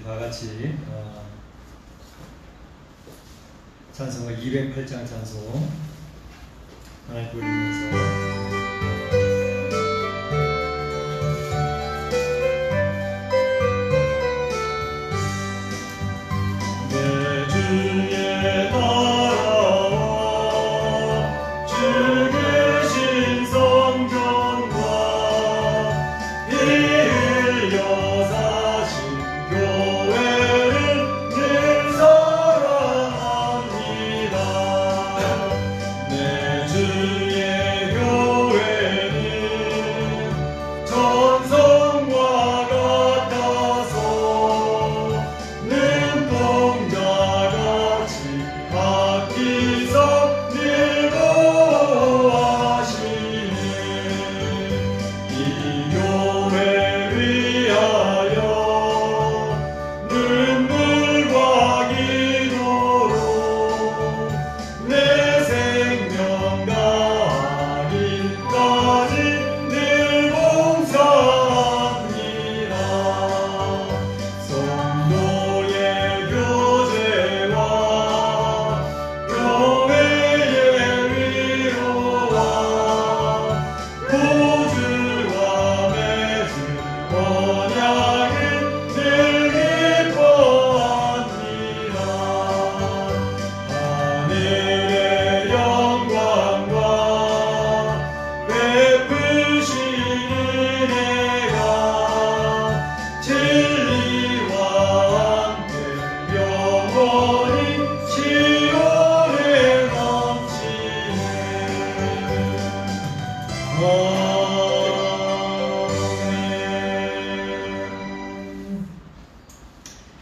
다 같이 찬송가 208장 찬송 하나님 부르면서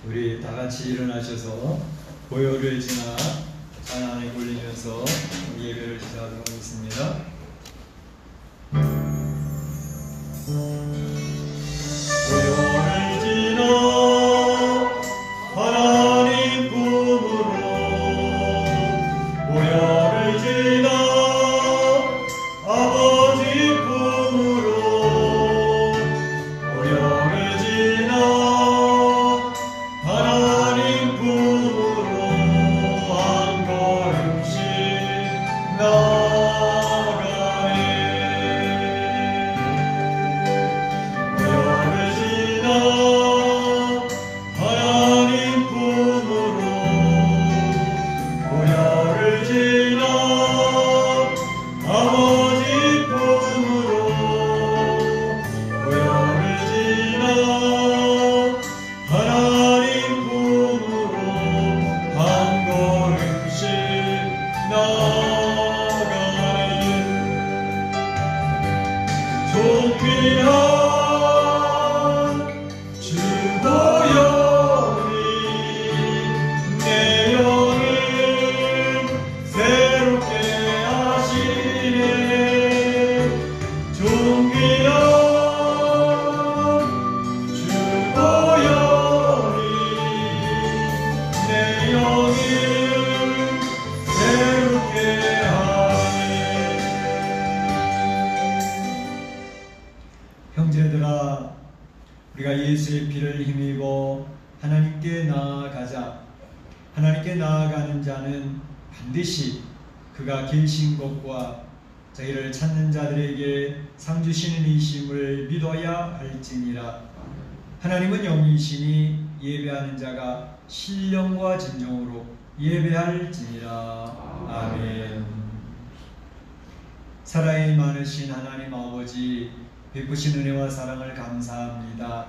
우리 다 같이 일어나셔서 보혈을 지나 찬양에 올리면서 예배를 시작하도록 하겠습니다. 보혈을 지나 하나님 품으로, 보혈을 지나 아버지 품으로, 보혈을 지나 하나님 품으로 한 걸음씩 나아가네. 보혈을 지나 하나님 품으로, 보혈을 지나 아버지 품으로, 보혈을 지나 하나님 품으로 한 걸음씩 나아가네. 존귀한 주 보혈이 내 영을 새롭게 하시네. 존귀한 주 보혈이 내 영을 새롭게 하네. 형제들아, 우리가 예수의 피를 힘입어 하나님께 나아가자. 하나님께 나아가는 자는 반드시 그가 계신 곳과 자기를 찾는 자들에게 상 주시는 이심을 믿어야 할지니라. 하나님은 영이시니 예배하는 자가 신령과 진정으로 예배할지니라. 아멘. 사랑이 많으신 하나님 아버지, 베푸신 은혜와 사랑을 감사합니다.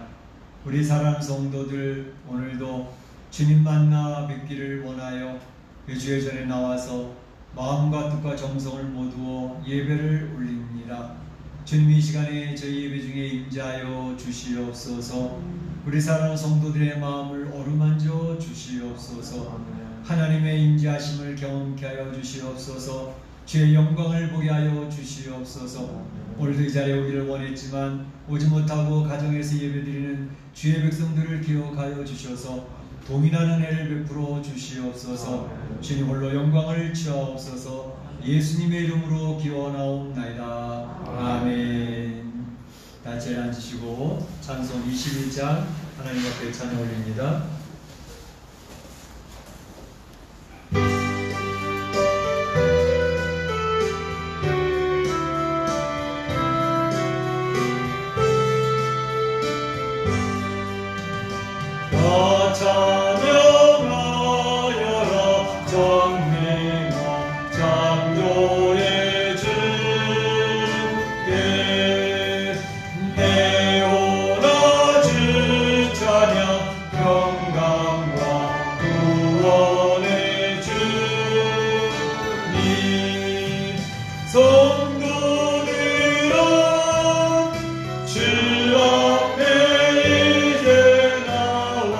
우리 사랑하는 성도들, 오늘도 주님 만나 뵙기를 원하여 주의 전에 나와서 마음과 뜻과 정성을 모두어 예배를 올립니다. 주님, 이 시간에 저희 예배 중에 임재하여 주시옵소서. 우리 사랑하는 성도들의 마음을 어루만져 주시옵소서. 하나님의 임재하심을 경험케 하여 주시옵소서. 주의 영광을 보게 하여 주시옵소서. 오늘도 이 자리에 오기를 원했지만 오지 못하고 가정에서 예배드리는 주의 백성들을 기억하여 주셔서 동일한 은혜를 베풀어 주시옵소서. 주님 홀로 영광을 주옵소서. 예수님의 이름으로 기원하옵나이다. 아멘. 다 자리에 앉으시고 찬송 21장 하나님 앞에 찬양 올립니다. 찬양하여라 정맹한 창조의 주께 내오라 주 찬양 평강과 구원의 주님 성도들아 주 앞에 이제 나와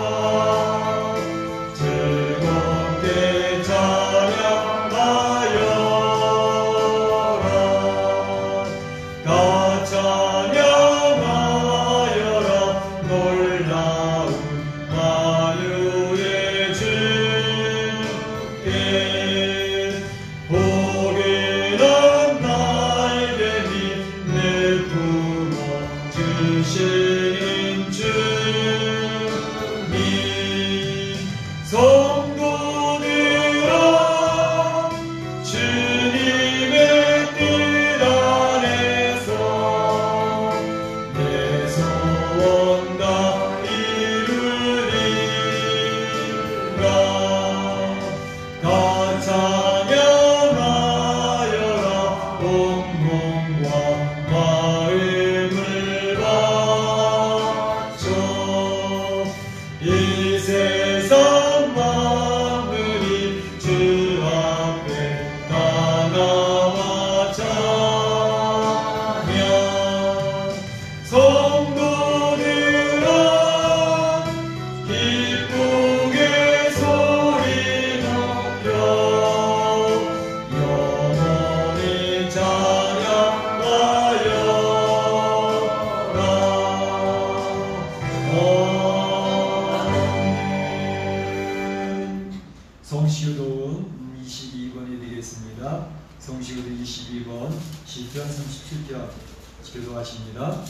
즐겁게 찬양하여라 다 찬양하여라 놀라운 만유의 주께 포근한 날개니 내 품어 주시는 주님 성도들아 주님의 뜻 안에서 내 소원 다 이루리라 다 찬양하여라 온 몸과 마음을 바쳐 이 세상 만물이 주 앞에 다 나와 찬양 성도들아 기쁘게 소리 높여 영원히 찬양하여라 아멘. 성시교도는 22번이 되겠습니다. 성시교도 22번 시편 37편 기도하십니다.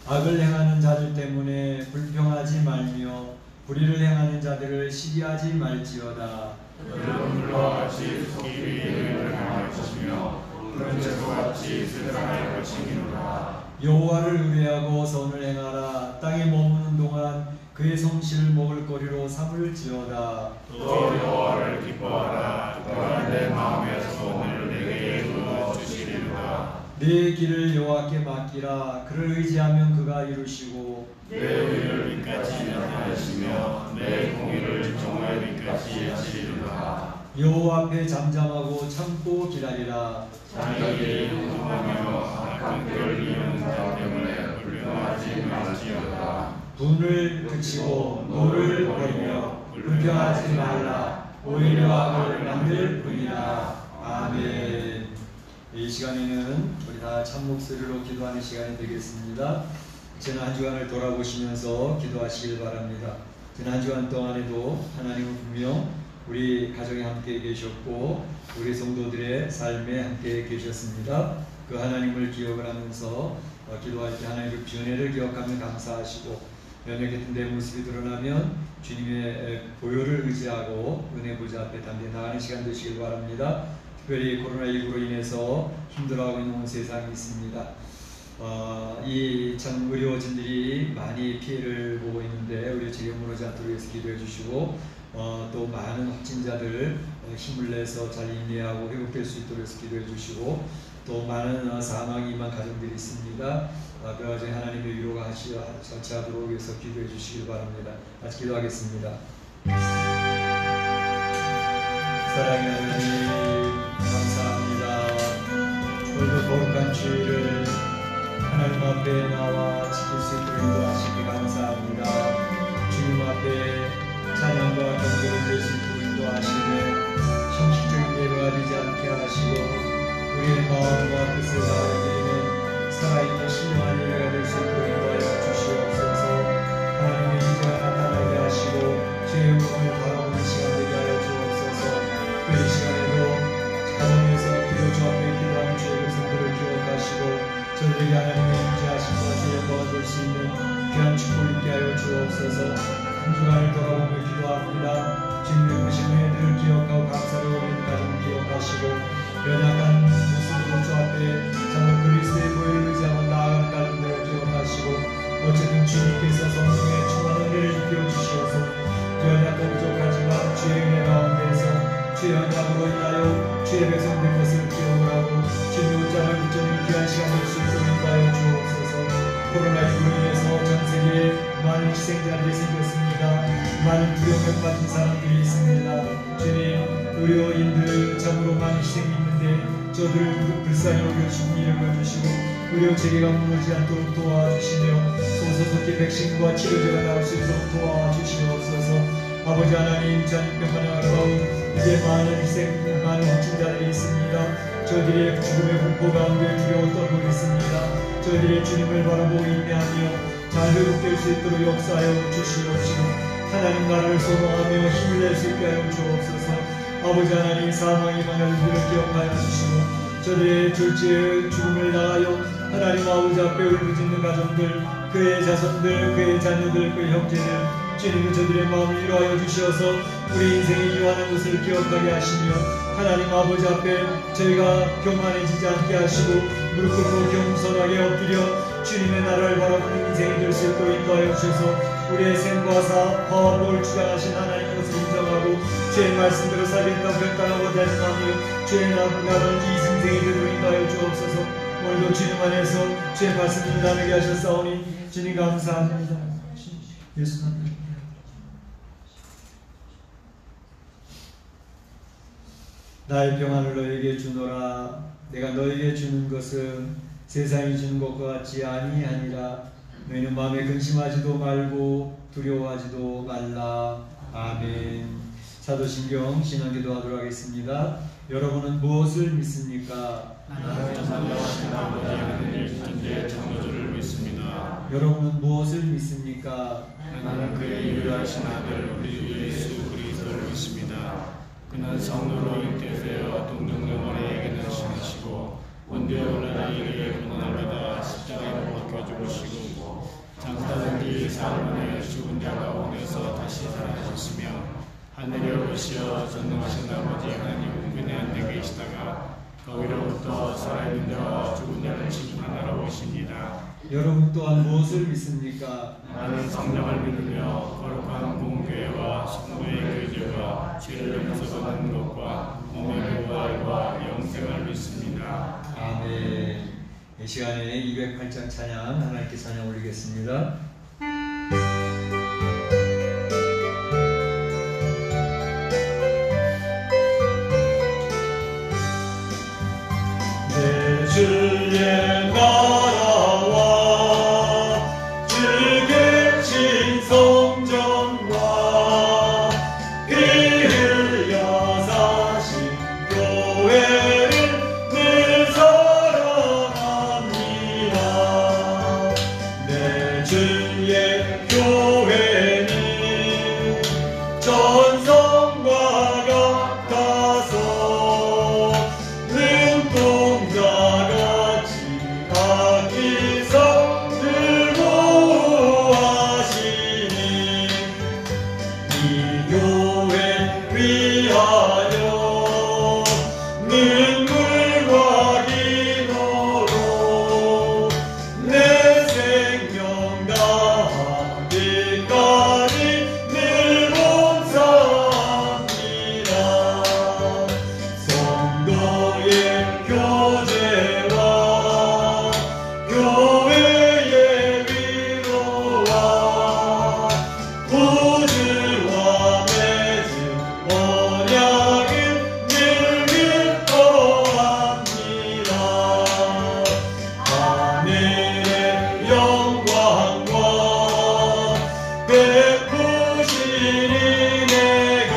악을 행하는 자들 때문에 불평하지 말며 불의를 행하는 자들을 시기하지 말지어다. 그들은 물과 같이 속이 위를 향할 것이며 푸른 채소 같이 세상을 거치니라. 여호와를 의뢰하고 선을 행하라. 땅에 머무는 동안 그의 성실을 먹을거리로 삼을지어다. 또 여호와를 기뻐하라. 또한 내 마음의 소원을 내게 이루어 주시리로다. 내 길을 여호와께 맡기라. 그를 의지하면 그가 이루시고 내 의를 빛같이 나타내시며 내 공의를 정오의 빛같이 하시리로다. 여호와 앞에 잠잠하고 참고 기다리라. 자기에게 흥분하며 악한 꾀를 이루는 자 때문에 불평하지 말지어다. 분을 그치고 노를 버리며 불평하지 말라. 오히려 악을 만들 뿐이라. 아멘. 이 시간에는 우리 다 참 목소리로 기도하는 시간이 되겠습니다. 지난 한 주간을 돌아보시면서 기도하시길 바랍니다. 지난 한 주간 동안에도 하나님은 분명 우리 가정에 함께 계셨고 우리 성도들의 삶에 함께 계셨습니다. 그 하나님을 기억을 하면서 기도할 때 하나님의 은혜를 기억하며 감사하시고 연약했던 내 모습이 드러나면 주님의 보혈을 의지하고 은혜 보좌 앞에 담대 나가는 시간 되시길 바랍니다. 특별히 코로나19로 인해서 힘들어하고 있는 온 세상이 있습니다. 이 참 의료진들이 많이 피해를 보고 있는데 우리 제게 무너지 않도록 위해서 기도해 주시고 또 많은 확진자들 힘을 내서 잘 인내하고 회복될 수 있도록 해서 기도해 주시고 또 많은 사망이 임한 가정들이 있습니다. 그 가정에 하나님의 위로가 자치하도록 위해서 기도해 주시길 바랍니다. 같이 기도하겠습니다. 사랑의 하나님 감사합니다. 오늘도 거룩한 주일을 하나님 앞에 나와 지킬 수 있도록 인도하시기 감사합니다. 주님 앞에 찬양과 경배를 드릴 수 있도록 인도하시며 형식적인 예배가 되지 않게 하시고 우리의 마음과 뜻을 다해드리는 살아있는 신령한 예배가 될 수 있도록 인도하여 주시옵소서. 하나님의 인자가 나타나게 하시고 주의 영광을 바라보는 시간 되게 하여 주옵소서. 그 이 시간에도 가정에서 기도 주 앞에 기도하는 주의 백성들을 기억하시고 저들에게 하나님의 임재하심과 주의 영광을 볼 수 있는 귀한 축복을 있게 하여 주옵소서. 한 주간을 돌아보며 기도합니다. 주님의 크신 은혜들을 기억하고 감사를 올리는 가정을 기억하시고 연약한 모습으로 주 앞에 정말 그리스도의 보혈을 의지하고 나아가는 가정들을 기억하시고 어쨌든 주님께서 성령의 충만한 은혜를 입혀 주시옵소서. 주의 영광으로 인하여 주의 백성된 것을 기억하고 주의 옷장을 붙여는 귀한 시간을 수 있도록 인도하여 주옵소서. 코로나19로 인해서 전 세계에 많은 희생자들이 생겼습니다. 많은 두려움에 빠진 사람들이 있습니다. 주님, 의료인들 참으로 많이 희생이 있는데 저들을 불쌍히 여겨주시고 이름을 주시고 의료 체계가 무너지지 않도록 도와주시며 소소속히 백신과 치료제가 나올 수 있도록 도와주시옵소서. 아버지 하나님, 전병만의 가까운 이제 많은 확진자들이 있습니다. 저희들의 죽음의 공포 가운데 두려워 떨고 있습니다. 저희들의 주님을 바라보고 인내하며 잘 회복될 수 있도록 역사하여 주시옵시고 하나님 나라를 소망하며 힘을 낼 수 있게 하여 주옵소서. 아버지 하나님, 사망의 관할들을 기억하여 주시고 저들의 졸지의 죽음을 당하여 하나님 아버지 앞에 울부짖는 가정들, 그의 자손들, 그의 자녀들, 그의 형제들, 주님은 저들의 마음을 위로하여 주시어서 우리 인생의 유한한 것을 기억하게 하시며 하나님 아버지 앞에 저희가 교만해지지 않게 하시고 무릎 꿇고 겸손하게 엎드려 주님의 나라를 바라보는 인생이 될 수 있도록 인도하여 주셔서 우리의 생과 사, 화합을 주장하신 하나님의 것을 인정하고 주의 말씀대로 살겠다고 결단하고 대신하며 주의 나라는 이승생이 되도록 인도하여 주옵소서. 오늘도 주님 안에서 주의 말씀을 나누게 하셨사오니 주님 감사합니다. 예수님. 나의 평안을 너에게 주노라. 내가 너에게 주는 것은 세상이 주는 것과 같지 아니하니라. 너희는 마음에 근심하지도 말고 두려워하지도 말라. 아멘. 사도신경 신앙기도 하도록 하겠습니다. 여러분은 무엇을 믿습니까? 나는 전능하신 아버지 하나님 천지의 창조주를 믿습니다. 여러분은 무엇을 믿습니까? 나는 그의 유일하신 아들 우리 주 예수 그리스도를 믿습니다. 그는 성도로 잉태되어 동정녀머리에게는 신으시고 원죄 올라라 이르게 고난을 받아 십자가에 못 박혀 죽으시고 장사된 뒤 사흘 만에 죽은 자 가운데서 다시 살아나셨으며 하늘에 오르시어 전능하신 아버지 하나님 우편에 앉아 계시다가 거기로부터 살아있는 자와 죽은 자를 심판하러 오십니다. 여러분 또한 무엇을 믿습니까? 나는 성령을 믿으며 거룩한 공교회와 성도의 교제와 죄를 용서받는 것과 몸의 부활과 영생을 믿습니다. 아멘. 이 시간에 208장 찬양 하나님께 찬양 올리겠습니다. 내 주의 나라와 주의 신 성전과 피 흘려 사신 교회를 늘 사랑합니다. 내 주의 교회는 전성과 같아서 눈동자같이 아끼사 늘 보호하시니 이 교회 위하여 눈물과 기도로 내 생명 다하기까지 늘 봉사합니다. 성도의 교제와 교회의 위로와 구주와 맺은 언약은 늘 기뻐합니다. 하늘의 영광과 베푸시니 내가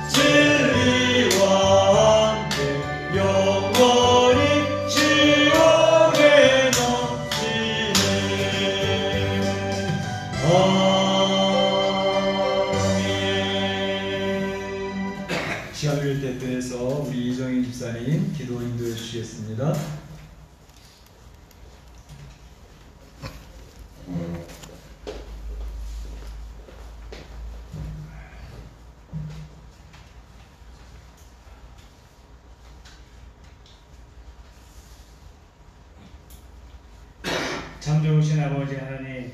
진리와 함께 영원히 시온에 넘치네. 아멘. 시간을 대표해서 우리 이정희 집사님 기도 인도해 주시겠습니다. 참 좋으신 아버지 하나님,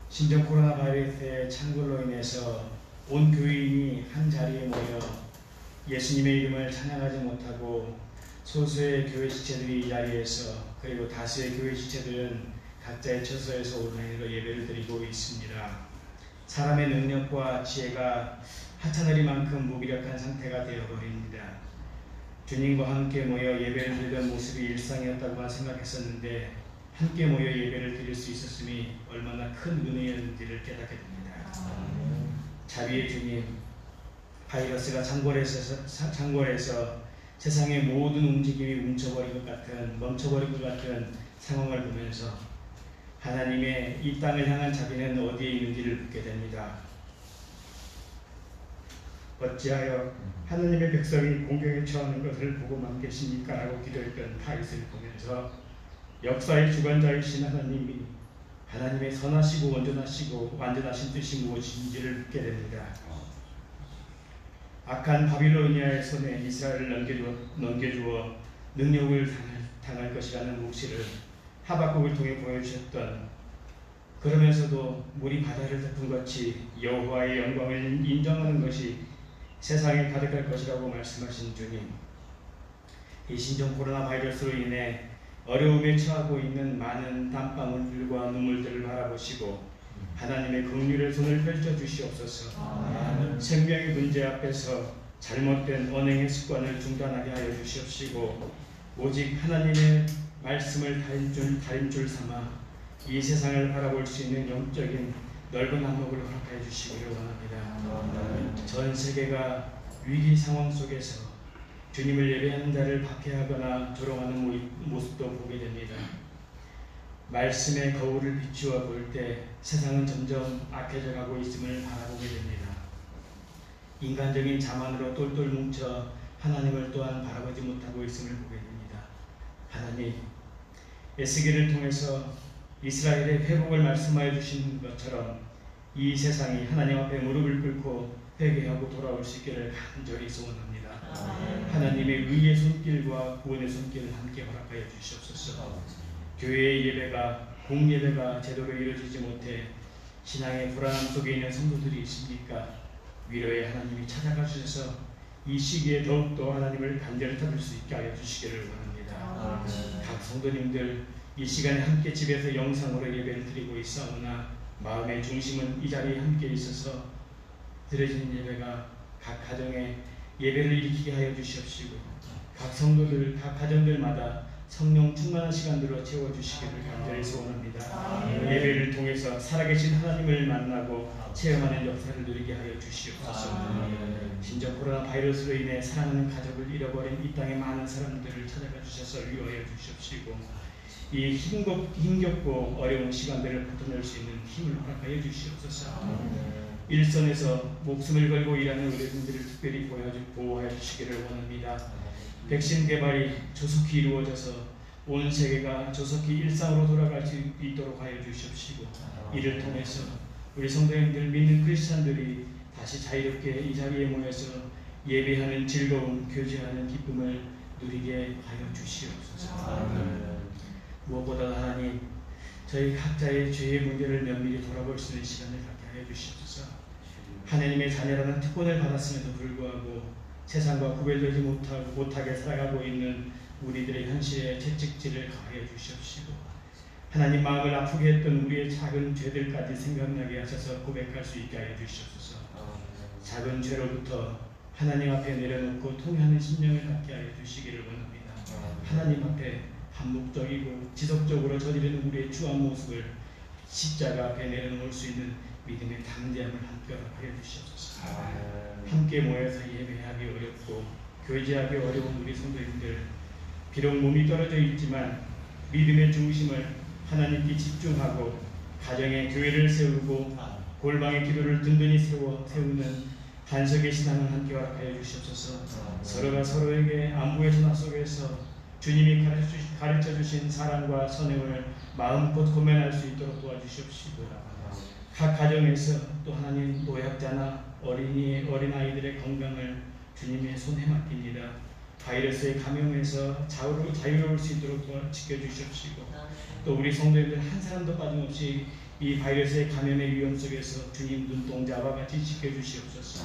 신종 코로나 바이러스의 창궐로 인해서 온 교인이 한 자리에 모여 예수님의 이름을 찬양하지 못하고 소수의 교회 지체들이 이 자리에서 그리고 다수의 교회 지체들은 각자의 처소에서 온라인으로 예배를 드리고 있습니다. 사람의 능력과 지혜가 하찮으리만큼 무기력한 상태가 되어버립니다. 주님과 함께 모여 예배를 드리던 모습이 일상이었다고만 생각했었는데 함께 모여 예배를 드릴 수 있었음이 얼마나 큰 은혜였는지를 깨닫게 됩니다. 자비의 주님, 바이러스가 창궐해서 세상의 모든 움직임이 멈춰버린 것 같은 상황을 보면서 하나님의 이 땅을 향한 자비는 어디에 있는지를 묻게 됩니다. 어찌하여 하나님의 백성이 공경에 처하는 것을 보고만 계십니까? 라고 기도했던 다윗을 보면서 역사의 주관자이신 하나님이 하나님의 선하시고 완전하신 뜻이 무엇인지를 묻게 됩니다. 악한 바빌로니아의 손에 이스라엘을 넘겨주어 능력을 당할 것이라는 묵시를 하박국을 통해 보여주셨던, 그러면서도 물이 바다를 덮은 것이 여호와의 영광을 인정하는 것이 세상에 가득할 것이라고 말씀하신 주님, 이 신종 코로나 바이러스로 인해 어려움에 처하고 있는 많은 땀방울들과 눈물들을 바라보시고 하나님의 긍휼의 손을 펼쳐주시옵소서. 생명의 문제 앞에서 잘못된 언행의 습관을 중단하게 하여 주시옵시고 오직 하나님의 말씀을 달인줄 삼아 이 세상을 바라볼 수 있는 영적인 넓은 안목을 허락하여 주시기를 원합니다. 전 세계가 위기 상황 속에서 주님을 예배하는 자를 박해하거나 조롱하는 모습도 보게 됩니다. 말씀의 거울을 비추어 볼 때 세상은 점점 악해져 가고 있음을 바라보게 됩니다. 인간적인 자만으로 똘똘 뭉쳐 하나님을 또한 바라보지 못하고 있음을 보게 됩니다. 하나님, 에스겔을 통해서 이스라엘의 회복을 말씀하여 주신 것처럼 이 세상이 하나님 앞에 무릎을 꿇고 회개하고 돌아올 수 있기를 간절히 소원합니다. 하나님의 의의 손길과 구원의 손길을 함께 허락하여 주시옵소서. 교회의 예배가 공예배가 제대로 이루어지지 못해 신앙의 불안함 속에 있는 성도들이 있습니까? 위로의 하나님이 찾아가 주셔서 이 시기에 더욱더 하나님을 간절히 찾을 수 있게 하여 주시기를 원합니다. 각 성도님들 이 시간에 함께 집에서 영상으로 예배를 드리고 있사오나 마음의 중심은 이 자리에 함께 있어서 드려지는 예배가 각 가정에 예배를 일으키게 하여 주시옵시고 각 성도들, 각 가정들마다 성령 충만한 시간들로 채워주시기를 간절히 소원합니다. 예배를 통해서 살아계신 하나님을 만나고 체험하는 역사를 누리게 하여 주시옵소서. 신종 코로나 바이러스로 인해 사랑하는 가족을 잃어버린 이 땅의 많은 사람들을 찾아가 주셔서 위로하여 주시옵시고 이 힘겹고 어려운 시간들을 버텨낼 수 있는 힘을 허락하여 주시옵소서. 일선에서 목숨을 걸고 일하는 의료진들을 특별히 보호하여 주시기를 원합니다. 백신 개발이 조속히 이루어져서 온 세계가 조속히 일상으로 돌아갈 수 있도록 하여 주시옵시고 이를 통해서 우리 성도님들 믿는 크리스찬들이 다시 자유롭게 이 자리에 모여서 예배하는 즐거움, 교제하는 기쁨을 누리게 하여 주시옵소서. 무엇보다 하나님, 저희 각자의 죄의 문제를 면밀히 돌아볼 수 있는 시간을 갖게 하여 주시옵소서. 하나님의 자녀라는 특권을 받았음에도 불구하고 세상과 구별되지 못하게 살아가고 있는 우리들의 현실에 채찍질을 가하여 주시옵시고 하나님 마음을 아프게 했던 우리의 작은 죄들까지 생각나게 하셔서 고백할 수 있게 하여 주시옵소서. 작은 죄로부터 하나님 앞에 내려놓고 통회하는 심령을 갖게 하여 주시기를 원합니다. 하나님 앞에 반복적이고 지속적으로 저지르는 우리의 추한 모습을 십자가 앞에 내려놓을 수 있는 믿음의 담대함을 함께 하여 주시옵소서. 함께 모여서 예배하기 어렵고 교제하기 어려운 우리 성도님들, 비록 몸이 떨어져 있지만 믿음의 중심을 하나님께 집중하고 가정의 교회를 세우고 골방의 기도를 든든히 세우는 반석의 신앙을 함께 허락하여 주시옵소서. 서로가 서로에게 안부의 전화 속에서 주님이 가르쳐 주신 사랑과 선행을 마음껏 고면할 수 있도록 도와주시옵시고 각 가정에서 또 하나님 노약자나 어린아이들의 건강을 주님의 손에 맡깁니다. 바이러스의 감염에서 자유로울 수 있도록 지켜주시옵시고, 또 우리 성도님들 한 사람도 빠짐없이 이 바이러스의 감염의 위험 속에서 주님 눈동자와 같이 지켜주시옵소서.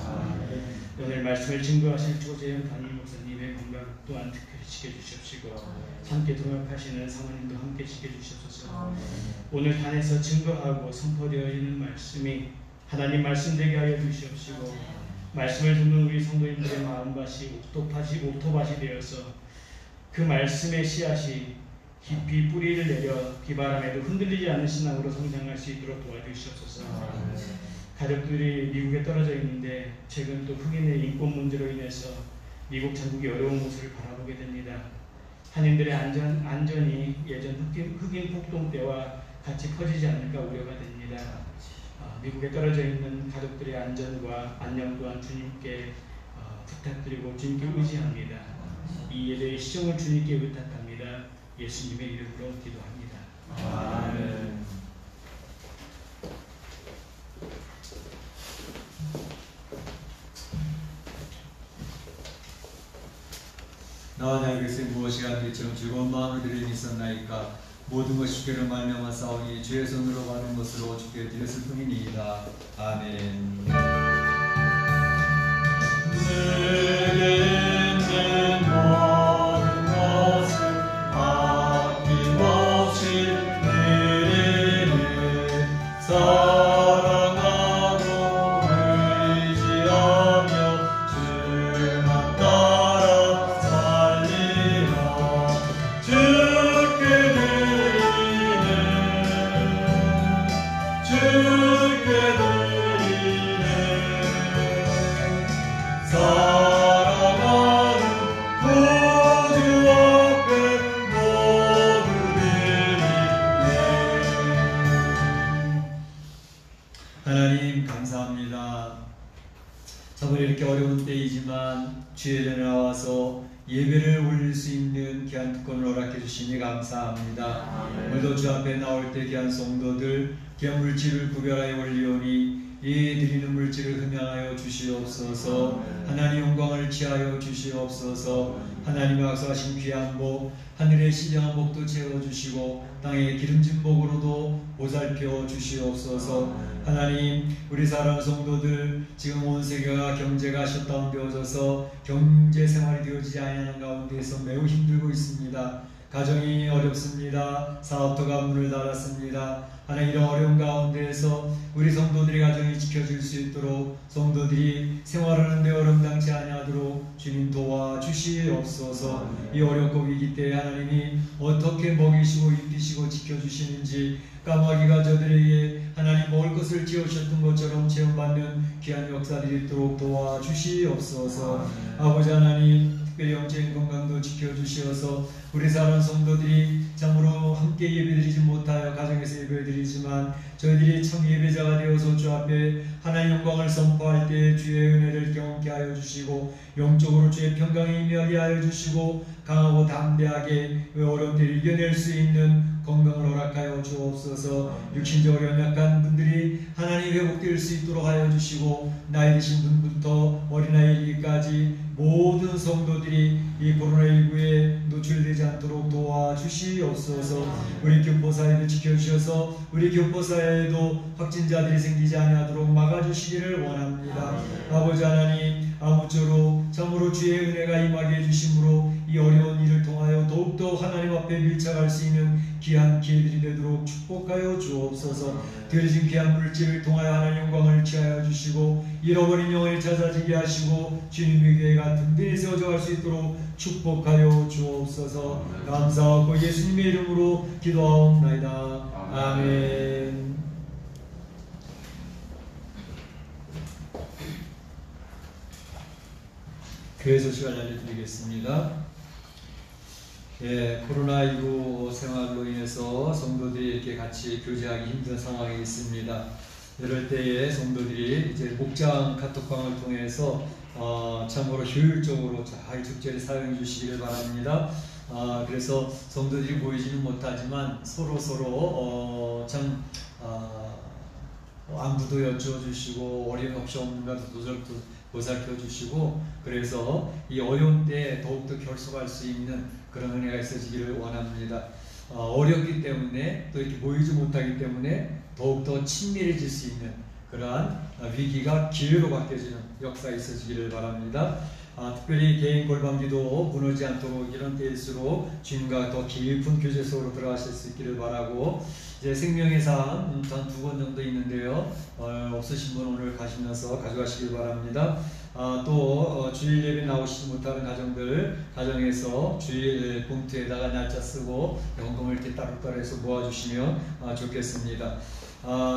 오늘 말씀을 증거하실 조재현 담임 목사님의 건강 또한 특별히 지켜주시옵시고, 함께 동역하시는 사모님도 함께 지켜주시옵소서. 오늘 단에서 증거하고 선포되어 있는 말씀이 하나님 말씀 되게 하여 주시옵시고, 말씀을 듣는 우리 성도님들의 마음밭이 옥토밭이 되어서 그 말씀의 씨앗이 깊이 뿌리를 내려 비바람에도 흔들리지 않는 신앙으로 성장할 수 있도록 도와주시옵소서. 가족들이 미국에 떨어져 있는데 최근 또 흑인의 인권 문제로 인해서 미국 전국이 어려운 모습을 바라보게 됩니다. 한인들의 안전이 예전 흑인 폭동 때와 같이 퍼지지 않을까 우려가 됩니다. 미국에 떨어져 있는 가족들의 안전과 안녕 또한 주님께 부탁드리고 주님께 의지합니다. 이 예배의 시종을 주님께 의탁합니다. 예수님의 이름으로 기도합니다. 아멘. 나와 나의 것에 무엇이 안 되처럼 즐거운 마음을 드리니 있었나이까. 모든 것이 주께로 말미암아 싸우니 주의 손으로 받은 것으로 주께 드렸을 뿐이니이다. 아멘. 내게 있는 모든 것을 아낌없이 드리니 사랑하고 의지하며 주만 따라 살리라. 주께 드리네 사랑하는 구주 앞에 모두 드리네. 하나님 감사합니다. 저번에 이렇게 어려운 때이지만 주의 전에 나와서 예배를 올릴 수 있는 귀한 특권을 허락해 주시니 감사합니다. 오늘도 주 앞에 나올 때 귀한 성도들 귀한 물질을 구별하여 올리오니 이 드리는 물질을 흠양하여 주시옵소서. 하나님 영광을 취하여 주시옵소서. 하나님의 악수하신 귀한 복, 하늘의 신령한 복도 채워주시고 땅의 기름진 복으로도 보살펴 주시옵소서. 하나님, 우리 사랑 성도들 지금 온 세계가 경제가 셧다운되어져서 경제 생활이 되어지지 않는 가운데서 매우 힘들고 있습니다. 가정이 어렵습니다. 사업터가 문을 닫았습니다. 하나님, 이런 어려운 가운데에서 우리 성도들의 가정이 지켜질 수 있도록 성도들이 생활하는데 어름당치 아니하도록 주님 도와주시옵소서. 이 어렵고 위기 때에 하나님이 어떻게 먹이시고 입히시고 지켜주시는지 까마귀가 저들에게 하나님 먹을 것을 지어주셨던 것처럼 체험받는 귀한 역사들이 있도록 도와주시옵소서. 아버지 하나님, 특별히 영적인 건강도 지켜주시어서 우리 사랑 성도들이 참으로 함께 예배드리지 못하여 가정에서 예배드리지만 저희들이 참 예배자가 되어서 주 앞에 하나님 영광을 선포할 때 주의 은혜를 경험케 하여 주시고 영적으로 주의 평강에 임하게 하여 주시고 강하고 담대하게 어려운 때를 이겨낼 수 있는 건강을 허락하여 주옵소서. 육신적으로 연약한 분들이 하나님 회복될 수 있도록 하여 주시고 나이 드신 분부터 어린아이 이르기까지 모든 성도들이 이 코로나19에 노출되지 않도록 도와주시옵소서. 우리 교포사회도 지켜주셔서 우리 교포사회에도 확진자들이 생기지 아니하도록 막아주시기를 원합니다. 아버지 하나님, 아무쪼록 참으로 주의 은혜가 임하게 해주심으로 이 어려운 일을 통하여 더욱더 하나님 앞에 밀착할 수 있는 귀한 기회들이 되도록 축복하여 주옵소서. 드려진 귀한 물질을 통하여 하나님 영광을 취하여 주시고 잃어버린 영혼을 찾아지게 하시고 주님의 교회가 든든히 세워져 갈 수 있도록 축복하여 주옵소서. 감사하고 예수님의 이름으로 기도하옵나이다. 아멘. 교회 소식을 알려드리겠습니다. 코로나19 생활로 인해서 성도들이 이렇게 같이 교제하기 힘든 상황에 있습니다. 이럴 때에 성도들이 이제 목장 카톡방을 통해서 참으로 효율적으로 잘 적절히 사용해 주시기를 바랍니다. 그래서 성도들이 보이지는 못하지만 서로 안부도 여쭤주시고 어려움 없이 없는가도 보살펴 주시고 그래서 이 어려운 때에 더욱더 결속할 수 있는 그런 은혜가 있어지기를 원합니다. 어렵기 때문에 또 이렇게 모이지 못하기 때문에 더욱더 친밀해질 수 있는 그러한 위기가 기회로 바뀌어지는 역사가 있어지기를 바랍니다. 특별히 개인 골방기도 무너지지 않도록 이런 때일수록 주님과 더 깊은 교제 속으로 들어가실 수 있기를 바라고 이제 생명의 삶 단 2권 정도 있는데요. 없으신 분 오늘 가시면서 가져가시길 바랍니다. 또 주일 예배 나오시지 못하는 가정에서 주일 봉투에다가 날짜 쓰고 연금을 이렇게 따로따로 해서 모아주시면 좋겠습니다.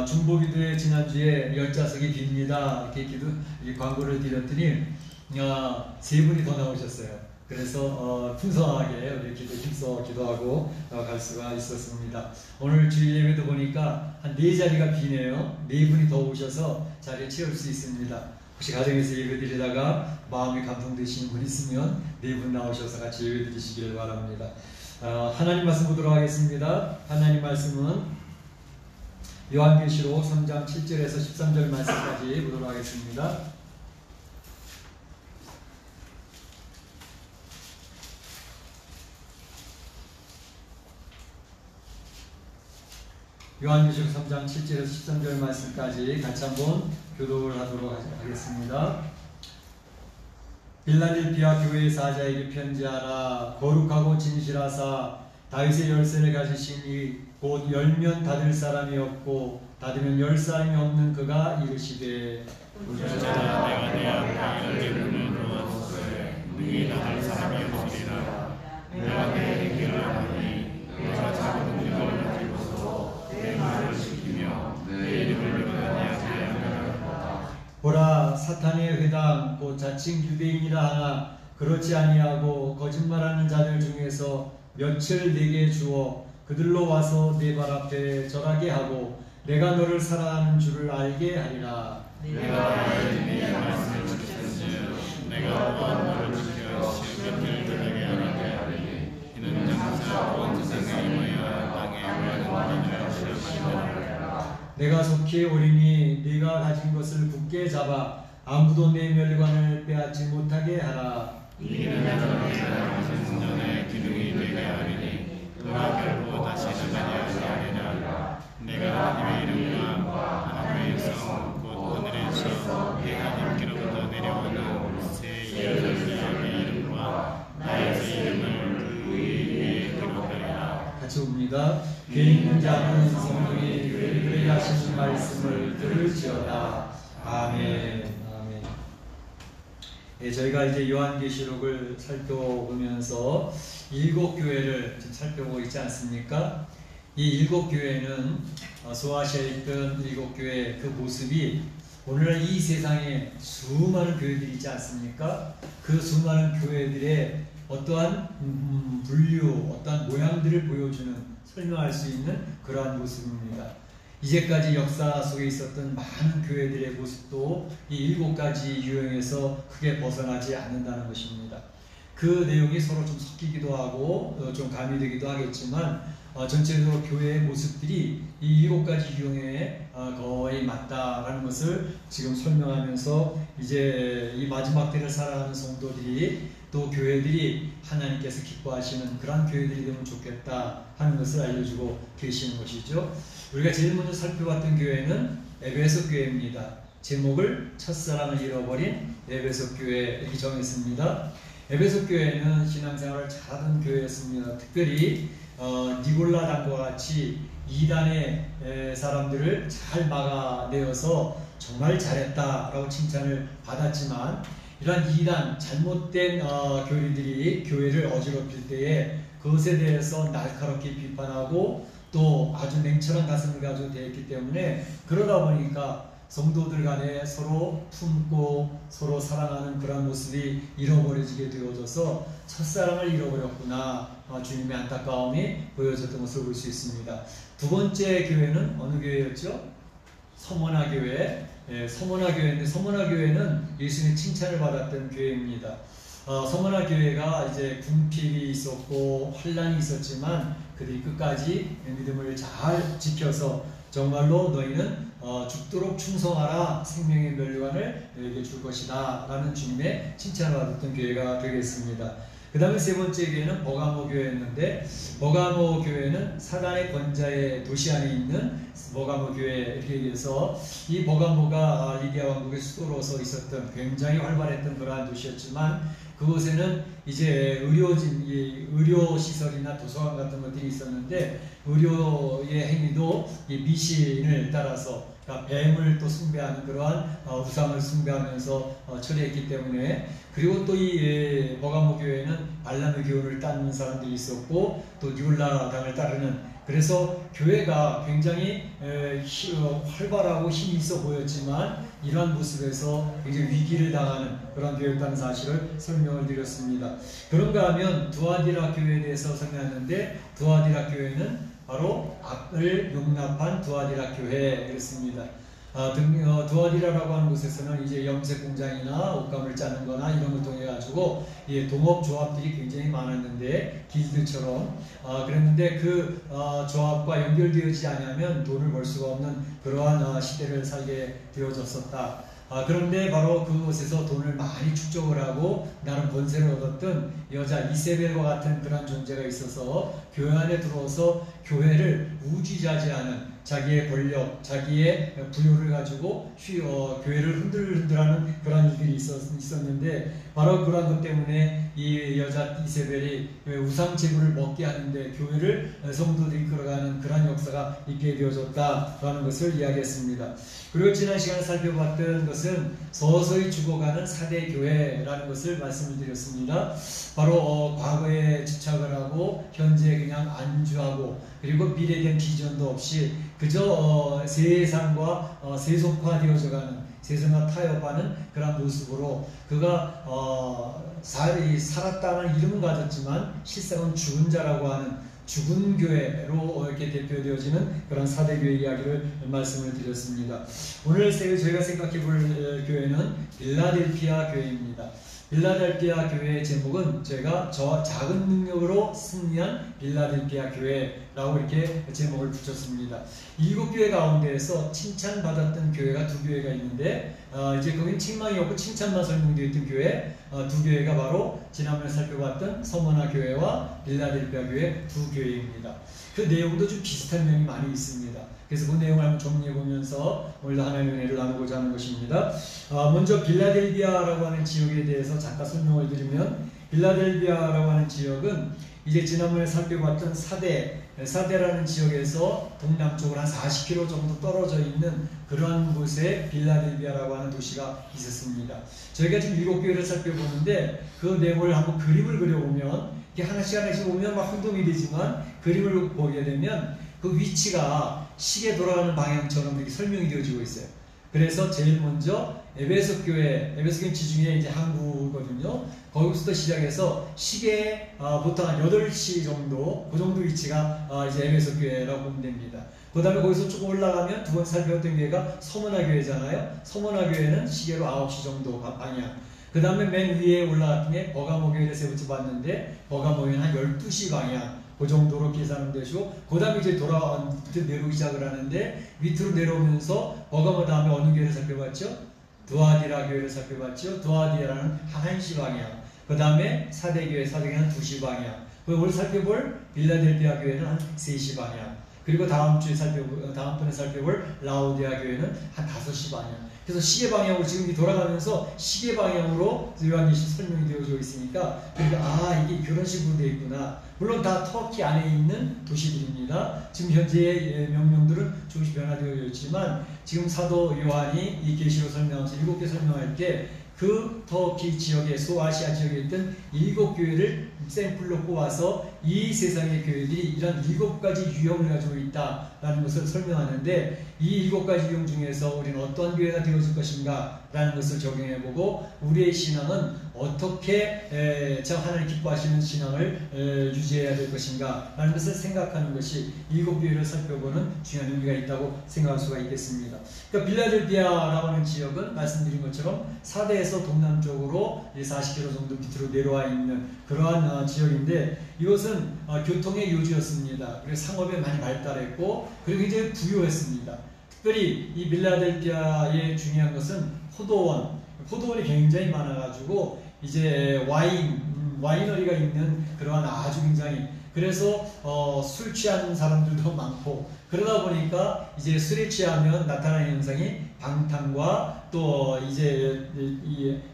중보기도회 지난주에 10좌석이 빕니다. 이렇게 광고를 드렸더니 3분이 더 나오셨어요. 그래서 풍성하게 우리 힘써 기도하고 갈 수가 있었습니다. 오늘 주일 예배도 보니까 한 4자리가 비네요. 4분이 더 오셔서 자리에 채울 수 있습니다. 혹시 가정에서 예배 드리다가 마음이 감동되시는 분 있으면 4분 나오셔서 같이 예배 드리시기를 바랍니다. 하나님 말씀 보도록 하겠습니다. 하나님 말씀은 요한계시록 3장 7절에서 13절 말씀까지 보도록 하겠습니다. 요한계시록 3장 7절에서 13절 말씀까지 같이 한번 교독을 하도록 하겠습니다. 빌라델피아 교회의 사자에게 편지하라. 거룩하고 진실하사 다윗의 열쇠를 가지신 이 곧 열면 닫을 사람이 없고 닫으면 열 사람이 없는 그가 이르시되 부자라 내가 내 앞에 열린 문을 놓았으되 능히 닫을 사람이 없으리라. 내가 내 길을 하니 내가 작은 능력을 가지고서 내 말을 지키며 내 이름을 변하지 아니하리라. 보라 사탄의 회당 곧 자칭 유대인이라 하나 그렇지 아니하고 거짓말하는 자들 중에서 며칠 내게 주어 그들로 와서 내 발 앞에 절하게 하고 내가 너를 사랑하는 줄을 알게 하리라. 내가 네 말씀을 지켰으며 내가 또한 너를 지켜 시험의 길을 되게 하리니 이는 장차 온 세상에 임하여 땅에 구하는 자를 시험하리라. 내가 속히 오리니 네가 가진 것을 굳게 잡아 아무도 내 멸관을 빼앗지 못하게 하라. 이는 내가 생전에 기둥이 되게 하리니 그가 결코 다시 나가지 아니하리라. 내가 하나님의 이름과 하나님의 성 곧 하늘에서 하나님께로부터 내려오는 새 예루살렘의 이름과 나의 새 이름을 그 위에 기록하리라. 같이 봅니다. 귀 있는 자는 성령이 그에게 하시는 말씀을 들을지어다. 아멘. 아멘. 예, 저희가 이제 요한계시록을 살펴보면서 7교회를 지금 살펴보고 있지 않습니까? 이 7교회는 소아시아에 있던 7교회 그 모습이 오늘날 이 세상에 수많은 교회들이 있지 않습니까? 그 수많은 교회들의 어떠한 분류, 어떠한 모양들을 보여주는, 설명할 수 있는 그러한 모습입니다. 이제까지 역사 속에 있었던 많은 교회들의 모습도 이 7가지 유형에서 크게 벗어나지 않는다는 것입니다. 그 내용이 서로 좀 섞이기도 하고 좀 가미되기도 하겠지만 전체적으로 교회의 모습들이 이 7가지 유형에 거의 맞다라는 것을 지금 설명하면서 이제 이 마지막 때를 살아가는 성도들이 또 교회들이 하나님께서 기뻐하시는 그런 교회들이 되면 좋겠다 하는 것을 알려주고 계시는 것이죠. 우리가 제일 먼저 살펴봤던 교회는 에베소 교회입니다. 제목을 첫사랑을 잃어버린 에베소 교회 이렇게 정했습니다. 에베소 교회는 신앙생활을 잘하던 교회였습니다. 특별히 니골라당과 같이 이단의 사람들을 잘 막아내어서 정말 잘했다라고 칭찬을 받았지만 이러한 이단 잘못된 교리들이 교회를 어지럽힐 때에 그것에 대해서 날카롭게 비판하고 또 아주 냉철한 가슴을 가지고 되었기 때문에 그러다 보니까 성도들 간에 서로 품고 서로 사랑하는 그런 모습이 잃어버려지게 되어져서 첫사랑을 잃어버렸구나 주님의 안타까움이 보여졌던 것을 볼 수 있습니다. 두 번째 교회는 어느 교회였죠? 서머나 교회. 서머나 교회인데 서머나 교회는 예수님의 칭찬을 받았던 교회입니다. 서머나 교회가 이제 궁핍이 있었고 환란이 있었지만 그들이 끝까지 믿음을 잘 지켜서 정말로 너희는 죽도록 충성하라. 생명의 멸류관을 너희에게 줄 것이다 라는 주님의 칭찬을 받았던 교회가 되겠습니다. 그 다음에 세 번째 교회는 버가모 교회였는데, 버가모 교회는 사단의 권자의 도시 안에 있는 버가모 교회 이렇게 얘기해서, 이 버가모가 리디아 왕국의 수도로서 있었던 굉장히 활발했던 그러한 도시였지만, 그곳에는 이제 의료시설이나 도서관 같은 것들이 있었는데, 의료의 행위도 이 미신을 따라서, 그러니까 뱀을 또 숭배하는 그러한 우상을 숭배하면서 처리했기 때문에, 그리고 또 이 버가모 교회는 발람의 교훈을 따르는 사람들이 있었고, 또 뉴울라당을 따르는, 그래서 교회가 굉장히 활발하고 힘이 있어 보였지만 이러한 모습에서 굉장히 위기를 당하는 그런 교회였다는 사실을 설명을 드렸습니다. 그런가 하면 두아디라 교회에 대해서 설명했는데, 두아디라 교회는 바로 악을 용납한 두아디라 교회였습니다. 두아디라라고 하는 곳에서는 이제 염색 공장이나 옷감을 짜는 거나 이런 걸 통해 가지고 동업 조합들이 굉장히 많았는데, 길드처럼 그랬는데, 그 조합과 연결되어지지 않으면 돈을 벌 수가 없는 그러한 시대를 살게 되어졌었다. 그런데 바로 그곳에서 돈을 많이 축적을 하고 나름 권세를 얻었던 여자 이세벨과 같은 그런 존재가 있어서 교회 안에 들어와서 교회를 우지좌지하는, 자기의 권력, 자기의 부요를 가지고 교회를 흔들흔들하는 그런 일들이 있었는데, 바로 그런 것 때문에 이 여자 이세벨이 우상 제물을 먹게 하는데 교회를 성도들이 끌어가는 그런 역사가 있게 되어졌다라는 것을 이야기했습니다. 그리고 지난 시간에 살펴봤던 것은 서서히 죽어가는 4대 교회라는 것을 말씀을 드렸습니다. 바로 과거에 집착을 하고 현재 그냥 안주하고, 그리고 미래에 대한 비전도 없이 그저 세상과 세속화되어져가는, 세상과 타협하는 그런 모습으로 그가 살았다는 이름은 가졌지만 실상은 죽은 자라고 하는 죽은 교회로 이렇게 대표되어지는 그런 4대 교회 이야기를 말씀을 드렸습니다. 오늘 저희가 생각해 볼 교회는 빌라델피아 교회입니다. 빌라델피아 교회의 제목은 저희가 작은 능력으로 승리한 빌라델피아 교회라고 이렇게 제목을 붙였습니다. 7교회 가운데에서 칭찬받았던 교회가 2교회가 있는데, 이제 거긴 책망이 없고 칭찬만 설명되어 있던 교회 2교회가 바로 지난번에 살펴봤던 서머나 교회와 빌라델피아 교회 2교회입니다. 그 내용도 좀 비슷한 면이 많이 있습니다. 그래서 그 내용을 한번 정리해 보면서 오늘도 하나님의 은혜를 나누고자 하는 것입니다. 먼저 빌라델비아라고 하는 지역에 대해서 잠깐 설명을 드리면, 빌라델비아라고 하는 지역은 이제 지난번에 살펴봤던 사대라는 지역에서 동남쪽으로 한 40km 정도 떨어져 있는 그러한 곳에 빌라델비아라고 하는 도시가 있었습니다. 저희가 지금 7교회를 살펴보는데 그 내용을 한번 그림을 그려보면, 이게 하나씩 보면 막 혼동이 되지만 그림을 보게 되면 그 위치가 시계 돌아가는 방향처럼 이렇게 설명이 되어지고 있어요. 그래서 제일 먼저 에베소 교회는 지중해 이제 항구거든요. 거기서부터 시작해서 시계 보통 한 8시 정도, 그 정도 위치가 이제 에베소 교회라고 보면 됩니다. 그 다음에 거기서 조금 올라가면 두 번째 살펴봤던 교회가 서머나 교회잖아요. 서머나 교회는 시계로 9시 정도 방향. 그 다음에 맨 위에 올라갔던 게 버가모 교회를 세 번째 봤는데, 버가모 교회는 한 12시 방향. 그 정도로 계산하면 되시고, 그 다음에 이제 내려오기 시작을 하는데, 밑으로 내려오면서 버가모 다음에 어느 교회를 살펴봤죠? 두아디라 교회를 살펴봤죠. 두아디라는 한 1시 방향. 그 다음에 사대교회는 2시 방향. 오늘 살펴볼 빌라델피아 교회는 한 3시 방향. 그리고 다음번에 살펴볼 라오디아 교회는 한 5시 방향. 그래서 시계 방향으로 지금 돌아가면서 시계 방향으로 요한계시 설명이 되어져 있으니까, 그러니까 이게 그런 식으로 되어 있구나. 물론 다 터키 안에 있는 도시들입니다. 지금 현재의 명령들은 조금씩 변화되어 있지만, 지금 사도 요한이 이 계시로 설명하면서 7개 설명할 때 그 터키 지역에, 소아시아 지역에 있던 7교회를 샘플로 뽑아서 이 세상의 교회들이 이런 7가지 유형을 가지고 있다라는 것을 설명하는데, 이 7가지 유형 중에서 우리는 어떠한 교회가 되어질 것인가 라는 것을 적용해보고, 우리의 신앙은 어떻게 하나님 기뻐하시는 신앙을 유지해야 될 것인가 라는 것을 생각하는 것이 7교회를 살펴보는 중요한 의미가 있다고 생각할 수가 있겠습니다. 그러니까 빌라델피아라고 하는 지역은 말씀드린 것처럼 사대에서 동남쪽으로 40km 정도 밑으로 내려와 있는 그러한 지역인데 이것은 교통의 요지였습니다. 그래서 상업에 많이 발달했고 그리고 굉장히 부유했습니다. 특별히 이 필라델피아의 중요한 것은 포도원이 굉장히 많아가지고 이제 와이너리가 있는 그러한 아주 굉장히 그래서 술 취하는 사람들도 많고 그러다 보니까 이제 술에 취하면 나타나는 현상이 방탕과 또 이제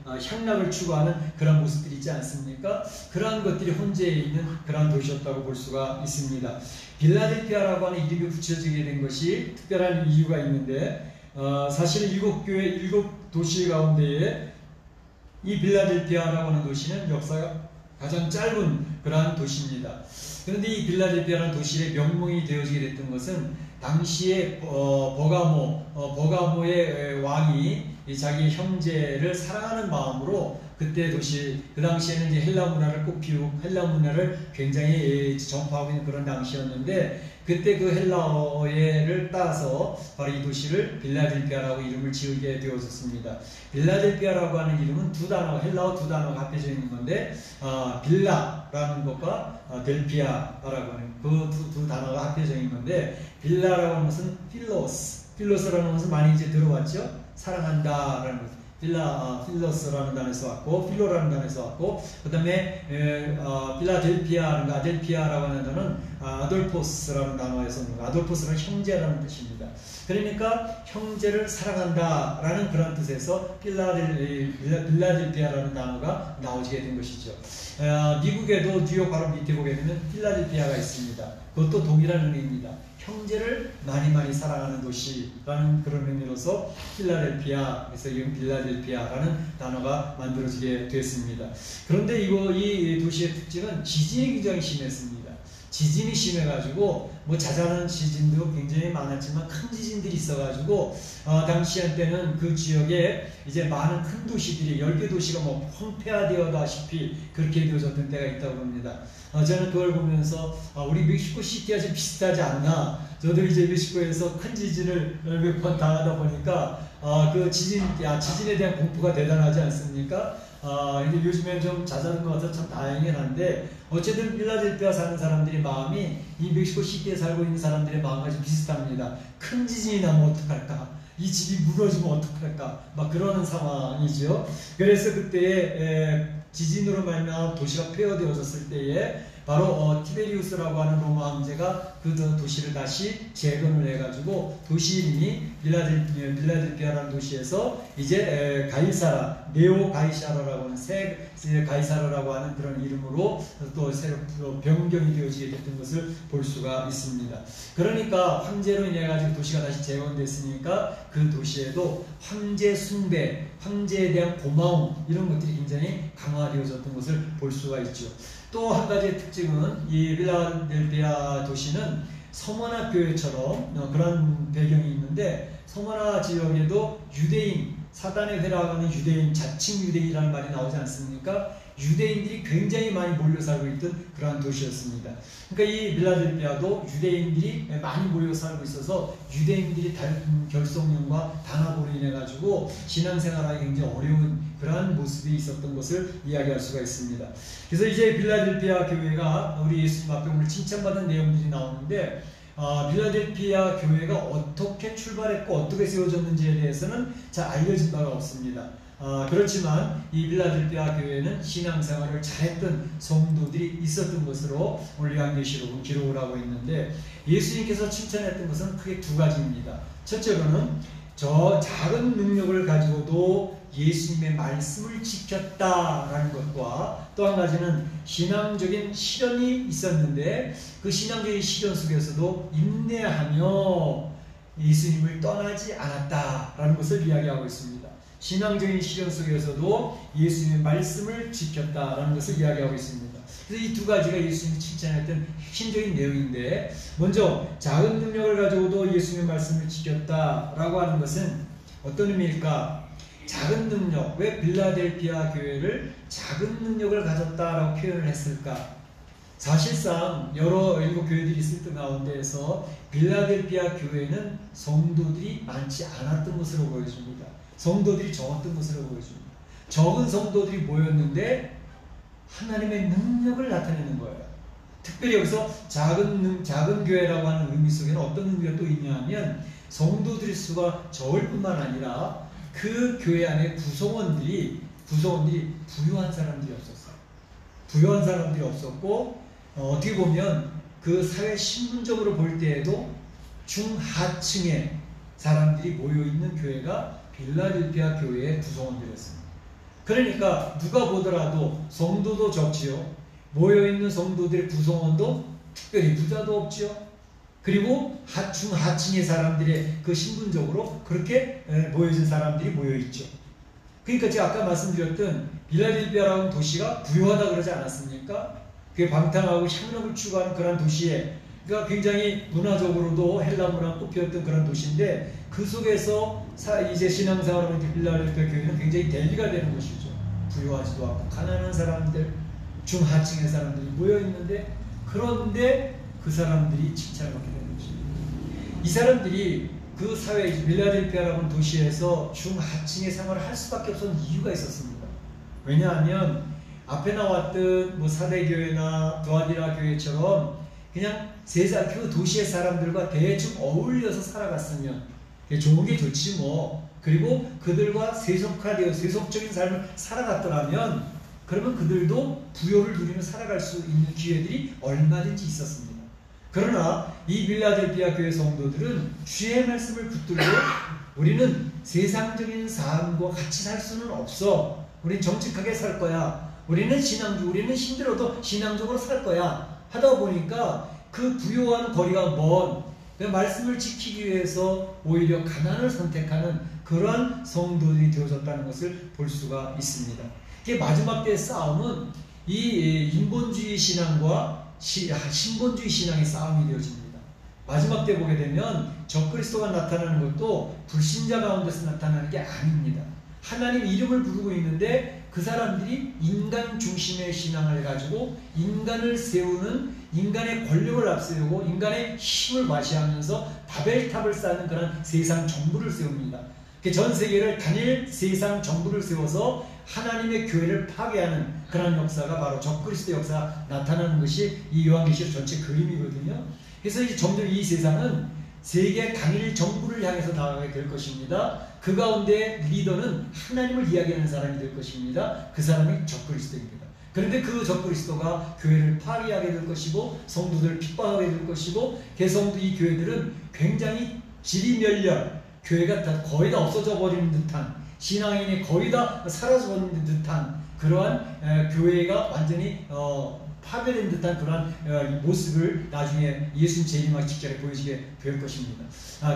향락을 추구하는 그런 모습들이 있지 않습니까? 그러한 것들이 혼재해 있는 그러한 도시였다고 볼 수가 있습니다. 필라델피아라고 하는 이름이 붙여지게 된 것이 특별한 이유가 있는데 사실 7 도시 가운데에 이 필라델피아라고 하는 도시는 역사가 가장 짧은 그러한 도시입니다. 그런데 이 필라델피아라는 도시의 명문이 되어지게 됐던 것은 당시에 버가모의 왕이 자기 형제를 사랑하는 마음으로 그때 그 당시에는 이제 헬라 문화를 꽃피우고 헬라 문화를 굉장히 전파하고 있는 그런 당시였는데 그때 그 헬라어를 따서 바로 이 도시를 필라델피아라고 이름을 지으게 되었습니다. 필라델피아라고 하는 이름은 헬라어 두 단어가 합해져 있는 건데 빌라라는 것과 델피아라고 하는 그 두 단어가 합해져 있는 건데 빌라라고 하는 것은 필로스라는 것은 많이 이제 들어봤죠? 사랑한다라는 것. 필로스라는 단어에서 왔고 필로라는 단어에서 왔고 그 다음에 아델피아라고 하는 단어는 아돌포스라는 단어에서 온 거. 아돌포스는 형제라는 뜻입니다. 그러니까 형제를 사랑한다라는 그런 뜻에서 필라델피아라는 단어가 나오게 된 것이죠. 미국에도 뉴욕 바로 밑에 보게 되면 필라델피아가 있습니다. 그것도 동일한 의미입니다. 형제를 많이 사랑하는 도시라는 그런 의미로서 필라델피아, 그래서 이 필라델피아라는 단어가 만들어지게 됐습니다. 그런데 이 도시의 특징은 지진이 굉장히 심했습니다. 지진이 심해가지고 뭐 자잘한 지진도 굉장히 많았지만 큰 지진들이 있어가지고 당시 한때는 그 지역에 이제 많은 큰 도시들이 10개 도시가 뭐 황폐화되어다시피 그렇게 되어졌던 때가 있다고 합니다. 저는 그걸 보면서 우리 멕시코 시티와 좀 비슷하지 않나. 저도 이제 멕시코에서 큰 지진을 몇 번 당하다 보니까 그 지진에 대한 공포가 대단하지 않습니까? 근데 요즘엔 좀 잦아든 것 같아서 참 다행이긴 한데 어쨌든 필라델피아 사는 사람들의 마음이 이 멕시코 시티에 살고 있는 사람들의 마음과 좀 비슷합니다. 큰 지진이 나면 어떡할까? 이 집이 무너지면 어떡할까? 막 그러는 상황이죠. 그래서 그때에 지진으로 말미암아 도시가 폐허되어졌을 때에 바로 티베리우스라고 하는 로마 황제가 그 도시를 다시 재건을 해가지고 도시 이름이 필라델피아라는 도시에서 이제 네오 가이사라라고 하는 새 가이사라라고 하는 그런 이름으로 또 새로 변경이 되어지게 됐던 것을 볼 수가 있습니다. 그러니까 황제로 인해 가지고 도시가 다시 재건됐으니까 그 도시에도 황제 숭배, 황제에 대한 고마움 이런 것들이 굉장히 강화되어졌던 것을 볼 수가 있죠. 또 한 가지의 특징은 이 필라델피아 도시는 서머나 교회처럼 그런 배경이 있는데 서머나 지역에도 유대인, 사단의 회라고 하는 유대인, 자칭 유대인이라는 말이 나오지 않습니까? 유대인들이 굉장히 많이 몰려 살고 있던 그러한 도시였습니다. 그러니까 이 필라델피아도 유대인들이 많이 몰려 살고 있어서 유대인들이 결속령과 단합으로 인해 가지고 신앙생활하기 굉장히 어려운 그러한 모습이 있었던 것을 이야기할 수가 있습니다. 그래서 이제 필라델피아 교회가 우리 예수님 앞에 오늘 칭찬받은 내용들이 나오는데 필라델피아 교회가 어떻게 출발했고 어떻게 세워졌는지에 대해서는 잘 알려진 바가 없습니다. 그렇지만 이 필라델피아 교회는 신앙생활을 잘했던 성도들이 있었던 것으로 오늘 요한계시록은 기록을 하고 있는데 예수님께서 칭찬했던 것은 크게 두 가지입니다. 첫째로는 저 작은 능력을 가지고도 예수님의 말씀을 지켰다라는 것과 또 한 가지는 신앙적인 시련이 있었는데 그 신앙적인 시련 속에서도 인내하며 예수님을 떠나지 않았다라는 것을 이야기하고 있습니다. 신앙적인 시련 속에서도 예수님의 말씀을 지켰다라는 것을 이야기하고 있습니다. 그래서 이 두 가지가 예수님이 칭찬했던 핵심적인 내용인데 먼저 작은 능력을 가지고도 예수님의 말씀을 지켰다라고 하는 것은 어떤 의미일까? 작은 능력, 왜 필라델피아 교회를 작은 능력을 가졌다라고 표현을 했을까? 사실상 여러 일곱 교회들이 있을 때 가운데에서 필라델피아 교회는 성도들이 많지 않았던 것으로 보여집니다. 성도들이 적었던 것으로 보여집니다. 적은 성도들이 모였는데 하나님의 능력을 나타내는 거예요. 특별히 여기서 작은 교회라고 하는 의미 속에는 어떤 의미가 또 있냐면 성도들의 수가 적을 뿐만 아니라 그 교회 안에 구성원들이 부유한 사람들이 없었어요. 부유한 사람들이 없었고 어떻게 보면 그 사회 신분적으로 볼 때에도 중하층의 사람들이 모여있는 교회가 빌라델피아 교회의 구성원들이었습니다. 그러니까 누가 보더라도 성도도 적지요. 모여있는 성도들의 구성원도 특별히 부자도 없지요. 그리고 중하층의 사람들의 그 신분적으로 그렇게 모여진 사람들이 모여있죠. 그러니까 제가 아까 말씀드렸던 빌라델피아라는 도시가 부유하다 그러지 않았습니까? 그게 방탕하고 향락을 추구하는 그런 도시에, 그러니까 굉장히 문화적으로도 헬라 문화가 꽃피었던 그런 도시인데 그 속에서 이제 신앙생활을 하는 빌라델피아 교회는 굉장히 대비가 되는 것이죠. 부유하지도 않고 가난한 사람들, 중하층의 사람들이 모여있는데 그런데 그 사람들이 칭찬을 받게 되는 것입니다. 이 사람들이 그 사회, 빌라델피아라는 도시에서 중하층의 생활을 할 수밖에 없었던 이유가 있었습니다. 왜냐하면 앞에 나왔던 뭐 사대교회나 두아디라 교회처럼 그냥 그 도시의 사람들과 대충 어울려서 살아갔으면 좋은 게 좋지 뭐. 그리고 그들과 세속적인 삶을 살아갔더라면 그러면 그들도 부요를 누리며 살아갈 수 있는 기회들이 얼마든지 있었습니다. 그러나 이 빌라델피아 교회 성도들은 주의 말씀을 붙들고 우리는 세상적인 삶과 같이 살 수는 없어. 우리는 정직하게 살 거야. 우리는 힘들어도 신앙적으로 살 거야. 하다 보니까 그 부요한 거리가 먼 그 말씀을 지키기 위해서 오히려 가난을 선택하는 그러한 성도들이 되어졌다는 것을 볼 수가 있습니다. 마지막 때의 싸움은 이 인본주의 신앙과 신본주의 신앙의 싸움이 되어집니다. 마지막 때 보게 되면 적그리스도가 나타나는 것도 불신자 가운데서 나타나는 게 아닙니다. 하나님 이름을 부르고 있는데 그 사람들이 인간 중심의 신앙을 가지고 인간을 세우는, 인간의 권력을 앞세우고 인간의 힘을 과시하면서 바벨탑을 쌓는 그런 세상 정부를 세웁니다. 전 세계를 단일 세상 정부를 세워서 하나님의 교회를 파괴하는 그런 역사가 바로 적그리스도 역사가 나타나는 것이 이 요한계시록 전체 그림이거든요. 그래서 이제 점점 이 세상은 세계 단일 정부를 향해서 나아가게 될 것입니다. 그 가운데 리더는 하나님을 이야기하는 사람이 될 것입니다. 그 사람이 적그리스도입니다. 그런데 그 적그리스도가 교회를 파괴하게 될 것이고 성도들을 핍박하게 될 것이고 개성도 이 교회들은 굉장히 지리멸렬, 교회가 거의 다 없어져 버리는 듯한, 신앙인이 거의 다 사라져 버리는 듯한 그러한 교회가 완전히 파괴된 듯한 그러한 모습을 나중에 예수님 재림하기 직전에 보여지게 될 것입니다.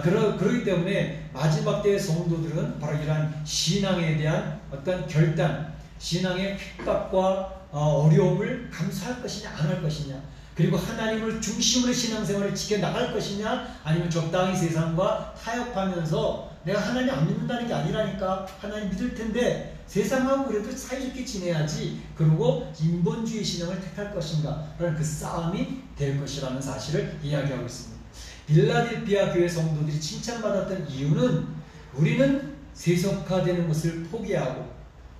그렇기 때문에 마지막 때의 성도들은 바로 이러한 신앙에 대한 어떤 결단, 신앙의 핍박과 어려움을 감수할 것이냐 안 할 것이냐, 그리고 하나님을 중심으로 신앙생활을 지켜나갈 것이냐, 아니면 적당히 세상과 타협하면서 내가 하나님 안 믿는다는 게 아니라니까, 하나님 믿을 텐데 세상하고 그래도 사이좋게 지내야지, 그리고 인본주의 신앙을 택할 것인가 라는 그 싸움이 될 것이라는 사실을 이야기하고 있습니다. 빌라델피아 교회 성도들이 칭찬받았던 이유는 우리는 세속화되는 것을 포기하고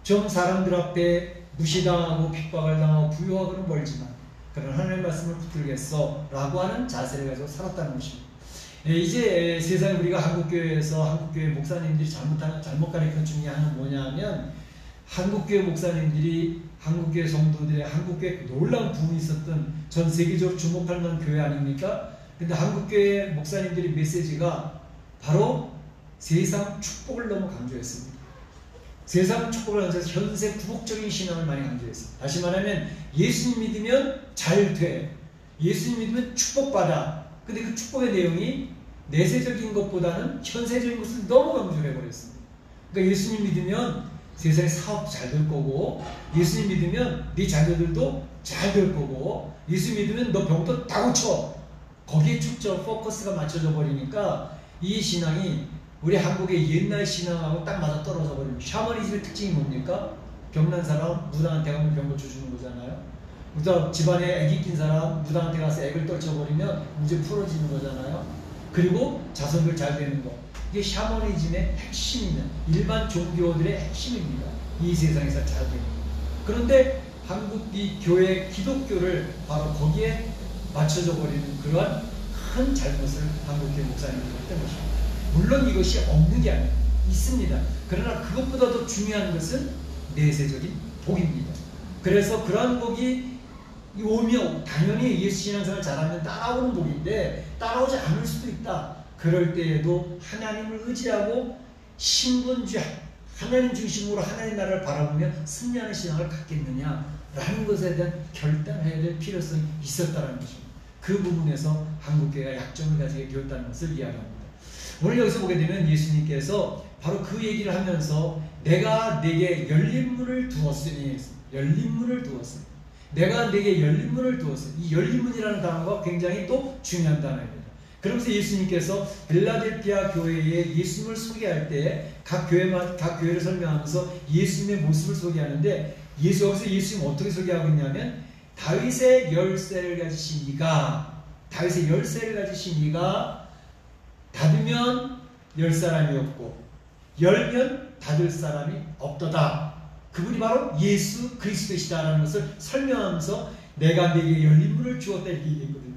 좀 사람들 앞에 무시당하고 핍박을 당하고 부유하고는 멀지만 그런 하나님의 말씀을 붙들겠어 라고 하는 자세를 가지고 살았다는 것입니다. 이제 세상에 우리가 한국교회에서 한국교회 목사님들이 잘못 가르치는 중에 하나는 뭐냐면, 한국교회 목사님들이 한국교회 성도들의 한국교회 놀라운 부흥이 있었던 전 세계적으로 주목할 만한 교회 아닙니까? 근데 한국교회 목사님들의 메시지가 바로 세상 축복을 너무 강조했습니다. 세상 축복을 강조해서 현세 구복적인 신앙을 많이 강조했습니다. 다시 말하면 예수님 믿으면 잘 돼, 예수님 믿으면 축복받아. 근데 그 축복의 내용이 내세적인 것보다는 현세적인 것을 너무 강조를 해버렸습니다. 그러니까 예수님 믿으면 세상에 사업도 잘 될 거고, 예수님 믿으면 네 자녀들도 잘 될 거고, 예수 믿으면 너 병도 다 고쳐. 거기에 축적 포커스가 맞춰져 버리니까 이 신앙이 우리 한국의 옛날 신앙하고 딱 맞아 떨어져 버립니다. 샤머니즘의 특징이 뭡니까? 병난 사람 무당한테 가면 병 고쳐주는 거잖아요. 그다음 집안에 애기 낀 사람 무당한테 가서 애를 떨쳐버리면 문제 풀어지는 거잖아요. 그리고 자손들 잘 되는 거. 이게 샤머니즘의 핵심입니다. 일반 종교들의 핵심입니다. 이 세상에서 잘 되는 거. 그런데 한국 이 교회 기독교를 바로 거기에 맞춰져 버리는 그러한 큰 잘못을 한국교회 목사님들이 했던 것입니다. 물론 이것이 없는 게 아니에요. 있습니다. 그러나 그것보다 더 중요한 것은 내세적인 복입니다. 그래서 그러한 복이 오며 당연히 예수 신앙생활 잘하면 따라오는 복인데 따라오지 않을 수도 있다. 그럴 때에도 하나님을 의지하고 신분주의 하나님 중심으로 하나님 나라를 바라보며 승리하는 신앙을 갖겠느냐라는 것에 대한 결단해야 될 필요성이 있었다는 것입니다. 그 부분에서 한국교회가 약점을 가지게 되었다는 것을 이야기합니다. 오늘 여기서 보게 되면 예수님께서 바로 그 얘기를 하면서 내가 내게 열린 문을 두었으니 열린 문을 두었으니 내가 내게 열린 문을 두었으니 이 열린 문이라는 단어가 굉장히 또 중요한 단어입니다. 그러면서 예수님께서 빌라델피아 교회에 예수님을 소개할 때 각 교회를 설명하면서 예수님의 모습을 소개하는데 여기서 예수님 어떻게 소개하고 있냐면 다윗의 열쇠를 가지신 이가 닫으면 열 사람이 없고 열면 닫을 사람이 없도다. 그분이 바로 예수 그리스도시다라는 것을 설명하면서 내가 내게 열린 문을 주었다 이렇게 얘기했거든요.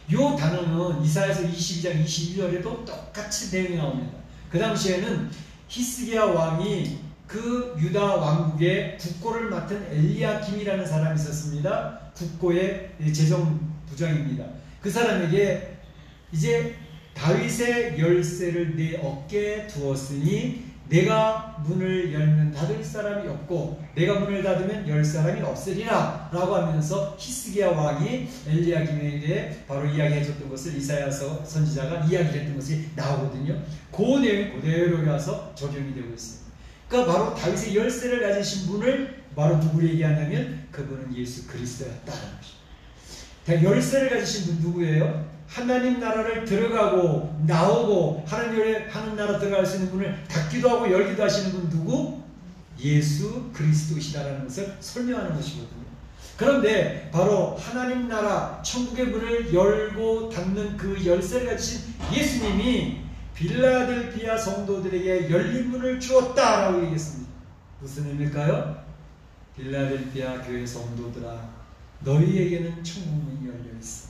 이 단어는 이사야서 22장 21절에도 똑같이 내용이 나옵니다. 그 당시에는 히스기야 왕이 그 유다 왕국의 국고를 맡은 엘리야김이라는 사람이 있었습니다. 국고의 재정부장입니다. 그 사람에게 이제 다윗의 열쇠를 내 어깨에 두었으니 내가 문을 열면 닫을 사람이 없고 내가 문을 닫으면 열 사람이 없으리라 라고 하면서 히스기야 왕이 엘리야김에게 바로 이야기해줬던 것을 이사야서 선지자가 이야기했던 것이 나오거든요. 그 내용이 그대로 가서 적용이 되고 있습니다. 그러니까 바로 다윗의 열쇠를 가지신 분을 바로 누구를 얘기하냐면 그분은 예수 그리스도였다는 것입니다. 열쇠를 가지신 분 누구예요? 하나님 나라를 들어가고 나오고 하나님 나라 들어갈 수 있는 문을 닫기도 하고 열기도 하시는 분 누구? 예수 그리스도시다라는 것을 설명하는 것이거든요. 그런데 바로 하나님 나라 천국의 문을 열고 닫는 그 열쇠를 가지신 예수님이 빌라델피아 성도들에게 열린 문을 주었다라고 얘기했습니다. 무슨 의미일까요? 빌라델피아 교회 성도들아 너희에게는 천국 문이 열려 있어.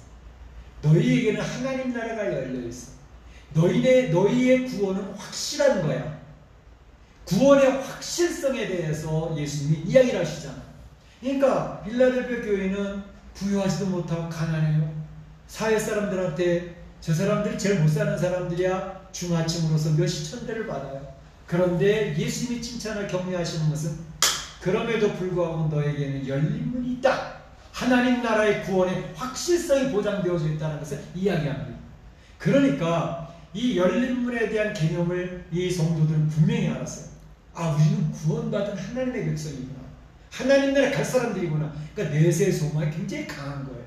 너희에게는 하나님 나라가 열려있어. 너희의 구원은 확실한 거야. 구원의 확실성에 대해서 예수님이 이야기를 하시잖아요. 그러니까 빌라델피아 교회는 부유하지도 못하고 가난해요. 사회 사람들한테 저 사람들이 제일 못 사는 사람들이야 중하층으로서 몇십 천대를 받아요. 그런데 예수님이 칭찬을 격려하시는 것은 그럼에도 불구하고 너에게는 열린 문이 있다. 하나님 나라의 구원의 확실성이 보장되어져 있다는 것을 이야기합니다. 그러니까 이 열린 문에 대한 개념을 이 성도들은 분명히 알았어요. 우리는 구원받은 하나님의 백성이구나. 하나님 나라에 갈 사람들이구나. 그러니까 내세 소망이 굉장히 강한 거예요.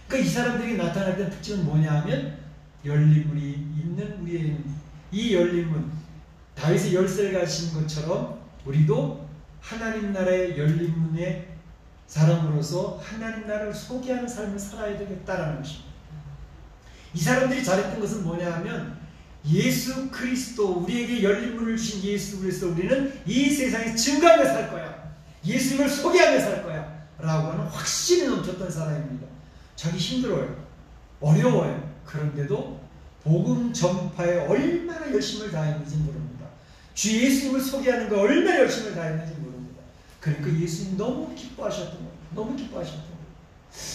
그러니까 이 사람들이 나타날 때 특징은 뭐냐 하면 열린 문이 있는 우리의 이 열린 문, 다윗의 열쇠를 가지신 것처럼 우리도 하나님 나라의 열린 문에 사람으로서 하나님 나라를 소개하는 삶을 살아야 되겠다라는 것입니다. 이 사람들이 잘했던 것은 뭐냐 하면 예수 그리스도 우리에게 열린 문을 주신 예수 그리스도 우리는 이 세상에 증거하며 살 거야. 예수님을 소개하며 살 거야 라고 하는 확신이 넘쳤던 사람입니다. 자기 힘들어요. 어려워요. 그런데도 복음 전파에 얼마나 열심을 다했는지 모릅니다. 주 예수님을 소개하는 거 얼마나 열심을 다했는지 모릅니다. 그러니까 예수님 너무 기뻐하셨던 거예요. 너무 기뻐하셨던 거예요.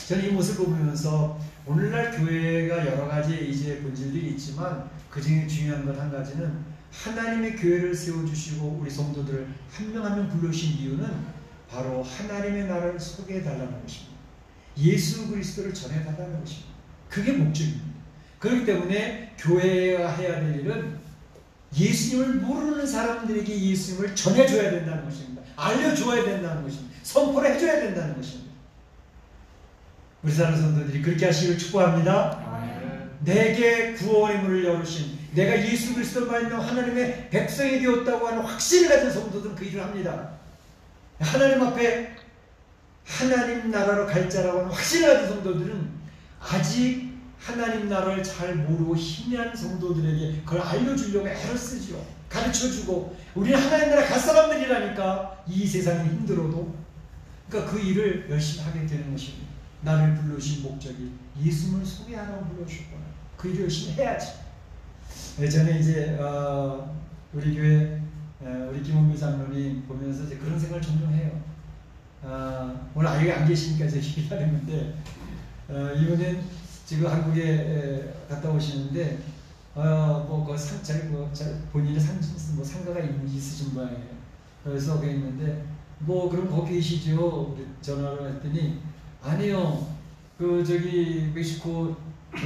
저는 이 모습을 보면서 오늘날 교회가 여러 가지 이제 본질들이 있지만 그 중에 중요한 것 한 가지는 하나님의 교회를 세워주시고 우리 성도들을 한 명 한 명 불러주신 이유는 바로 하나님의 나라를 소개해달라는 것입니다. 예수 그리스도를 전해달라는 것입니다. 그게 목적입니다. 그렇기 때문에 교회가 해야 될 일은 예수님을 모르는 사람들에게 예수님을 전해줘야 된다는 것입니다. 알려줘야 된다는 것입니다. 선포를 해줘야 된다는 것입니다. 우리 사랑하는 성도들이 그렇게 하시기를 축복합니다. 내게 구원의 문을 열으신 내가 예수 그리스도를 말하며 하나님의 백성이 되었다고 하는 확신을 가진 성도들은 그 일을 합니다. 하나님 앞에 하나님 나라로 갈 자라고 하는 확신을 가진 성도들은 아직 하나님 나라를 잘 모르고 희미한 성도들에게 그걸 알려주려고 애를 쓰지요. 가르쳐주고 우리는 하나님 나라 갈 사람들이라니까 이 세상이 힘들어도 그러니까 그 일을 열심히 하게 되는 것입니다. 나를 불러주신 목적이 예수님을 소개하라고 불러주셨구나. 그 일을 열심히 해야지. 예전에 이제 우리 교회 우리 김원규 장로님 보면서 이제 그런 생각을 종종 해요. 오늘 아예 안 계시니까 제가 얘기하는 건데 이분은 지금 한국에 갔다 오시는데 본인의 상가가 있으신 모양이에요. 그래서 거기 있는데 그럼 거기 계시죠? 전화를 했더니 아니요. 멕시코에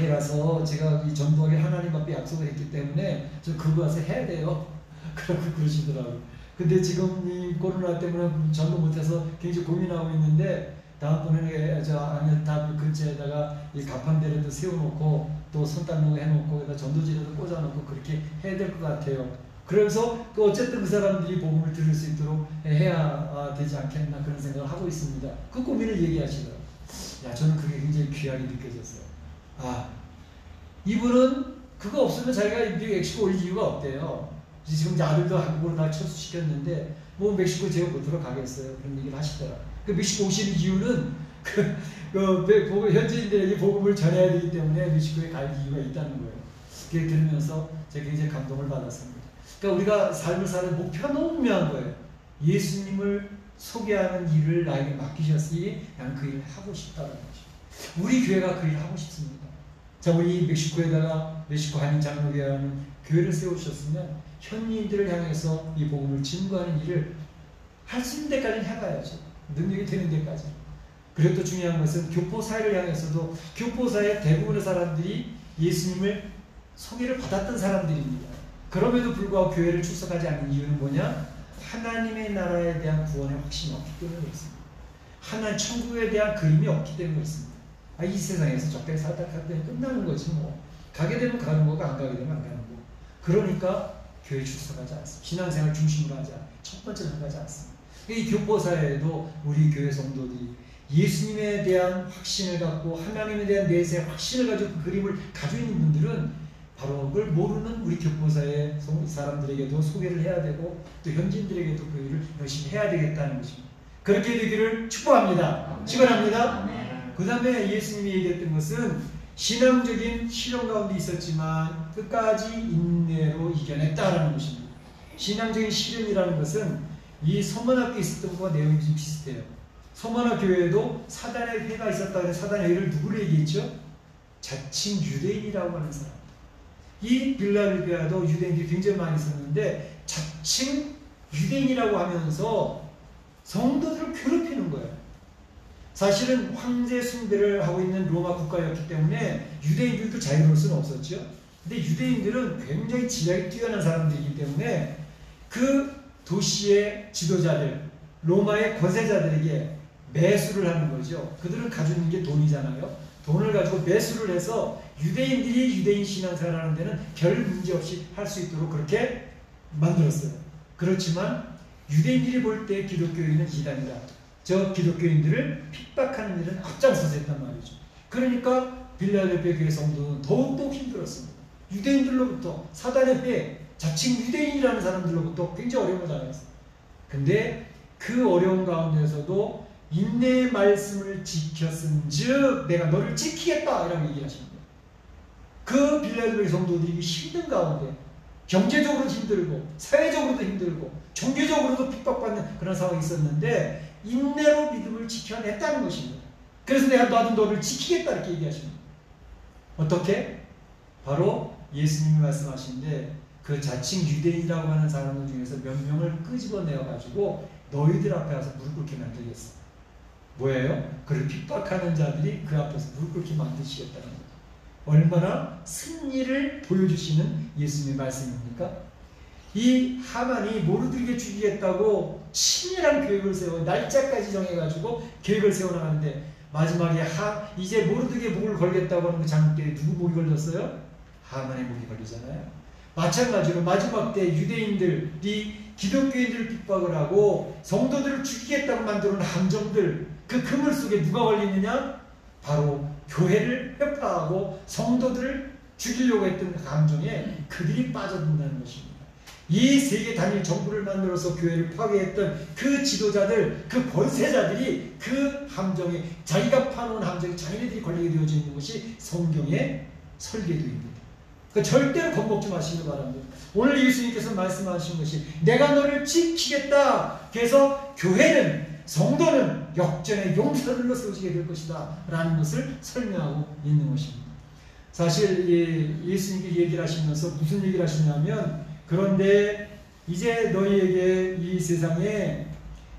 가서 제가 이 전도하게 하나님 앞에 약속을 했기 때문에 저 그거 와서 해야 돼요. 그러고 그러시더라고요. 근데 지금 이 코로나 때문에 전도 못해서 굉장히 고민하고 있는데 다음번에 저 아니타 근처에다가 이 가판대라도 세워놓고 또 선단목 해놓고 거기다 전도지라도 꽂아놓고 그렇게 해야 될 것 같아요. 그래서 어쨌든 그 사람들이 복음을 들을 수 있도록 해야 되지 않겠나 그런 생각을 하고 있습니다. 그 고민을 얘기하시더라고요. 저는 그게 굉장히 귀하게 느껴졌어요. 이분은 그거 없으면 자기가 멕시코 올 이유가 없대요. 지금 이제 아들도 한국으로 다 철수시켰는데 멕시코 제가 못 들어가겠어요. 그런 얘기를 하시더라고요. 멕시코 오시는 이유는 현지인들에게 복음을 전해야 되기 때문에 멕시코에 갈 이유가 있다는 거예요. 그게 들으면서 제가 굉장히 감동을 받았습니다. 그러니까 우리가 삶을 사는 목표가 너무 분명한 거예요. 예수님을 소개하는 일을 나에게 맡기셨으니 나는 그 일을 하고 싶다는 거죠. 우리 교회가 그 일을 하고 싶습니다. 자, 우리 멕시코에다가 멕시코 한인 장로교회라는 교회를 세우셨으면 현지인들을 향해서 이 복음을 증거하는 일을 할 수 있는 데까지는 해가야죠. 능력이 되는 데까지. 그리고 또 중요한 것은 교포사회를 향해서도 교포사회 대부분의 사람들이 예수님을 소개를 받았던 사람들입니다. 그럼에도 불구하고 교회를 출석하지 않는 이유는 뭐냐? 하나님의 나라에 대한 구원의 확신이 없기 때문에 그렇습니다. 하나님 천국에 대한 그림이 없기 때문에 그렇습니다. 이 세상에서 적당히 살다 가면 끝나는 거지 뭐. 가게 되면 가는 거고 안 가게 되면 안 가는 거고. 그러니까 교회 출석하지 않습니다. 신앙생활 중심으로 하지 않습니다. 첫 번째로 하지 않습니다. 이 교포사회에도 우리 교회 성도들이 예수님에 대한 확신을 갖고 하나님에 대한 내세의 확신을 가지고 그 그림을 가지고 있는 분들은 바로 그걸 모르는 우리 교포사회 사람들에게도 소개를 해야 되고 또 현지인들에게도 그 일을 열심히 해야 되겠다는 것입니다. 그렇게 되기를 축복합니다. 축원합니다. 그 다음에 예수님이 얘기했던 것은 신앙적인 시련 가운데 있었지만 끝까지 인내로 이겨냈다라는 것입니다. 신앙적인 시련이라는 것은 이 서머나 교회에 있었던 것과 내용이 좀 비슷해요. 서머나 교회에도 사단의 회가 있었다는 사단의 회를 누구를 얘기했죠? 자칭 유대인이라고 하는 사람. 이 빌라델비아도 유대인들이 굉장히 많이 있었는데 자칭 유대인이라고 하면서 성도들을 괴롭히는 거예요. 사실은 황제 숭배를 하고 있는 로마 국가였기 때문에 유대인들도 자유로울 수는 없었죠. 근데 유대인들은 굉장히 지략이 뛰어난 사람들이기 때문에 그 도시의 지도자들, 로마의 권세자들에게 매수를 하는 거죠. 그들은 가지고 있는 게 돈이잖아요. 돈을 가지고 매수를 해서 유대인들이 유대인 신앙생활 하는 데는 별 문제 없이 할 수 있도록 그렇게 만들었어요. 그렇지만 유대인들이 볼 때 기독교인은 이단이다. 저 기독교인들을 핍박하는 일은 앞장서서 했단 말이죠. 그러니까 빌라델비아 교회 성도는 더욱더 힘들었습니다. 유대인들로부터 사단의 회, 자칭 유대인이라는 사람들로부터 굉장히 어려움을 당했어요. 근데 그 어려움 가운데서도 인내의 말씀을 지켰은즉 내가 너를 지키겠다 이라고 얘기하십니다. 그 빌라델비아 성도들이 힘든 가운데 경제적으로도 힘들고 사회적으로도 힘들고 종교적으로도 핍박받는 그런 상황이 있었는데 인내로 믿음을 지켜냈다는 것입니다. 그래서 내가 나도 너를 지키겠다 이렇게 얘기하십니다. 어떻게? 바로 예수님이 말씀하신데 그 자칭 유대인이라고 하는 사람들 중에서 몇 명을 끄집어내어가지고 너희들 앞에 와서 무릎 꿇게 만들겠어. 뭐예요? 그를 핍박하는 자들이 그 앞에서 무릎 꿇게 만드시겠다는 거예요. 얼마나 승리를 보여주시는 예수님의 말씀입니까? 이 하만이 모르드에게 죽이겠다고 치밀한 계획을 세워 날짜까지 정해가지고 계획을 세워나가는데 마지막에 이제 모르드에게 목을 걸겠다고 하는 그 장면 때 누구 목이 걸렸어요? 하만의 목이 걸리잖아요. 마찬가지로 마지막 때 유대인들이 기독교인들을 핍박을 하고 성도들을 죽이겠다고 만들어놓은 함정들 그 그물 속에 누가 걸리느냐? 바로 교회를 회파하고 성도들을 죽이려고 했던 함정에 그들이 빠져든다는 것입니다. 이 세계 단일 정부를 만들어서 교회를 파괴했던 그 지도자들, 그 권세자들이 그 함정에, 자기가 파놓은 함정에 자기네들이 걸리게 되어져 있는 것이 성경의 설계도입니다. 그러니까 절대로 겁먹지 마시기 바랍니다. 오늘 예수님께서 말씀하신 것이 내가 너를 지키겠다. 그래서 교회는, 성도는 역전의 용사들로 세워지게 될 것이다 라는 것을 설명하고 있는 것입니다. 사실 예수님이 얘기를 하시면서 무슨 얘기를 하시냐면, 그런데 이제 너희에게 이 세상에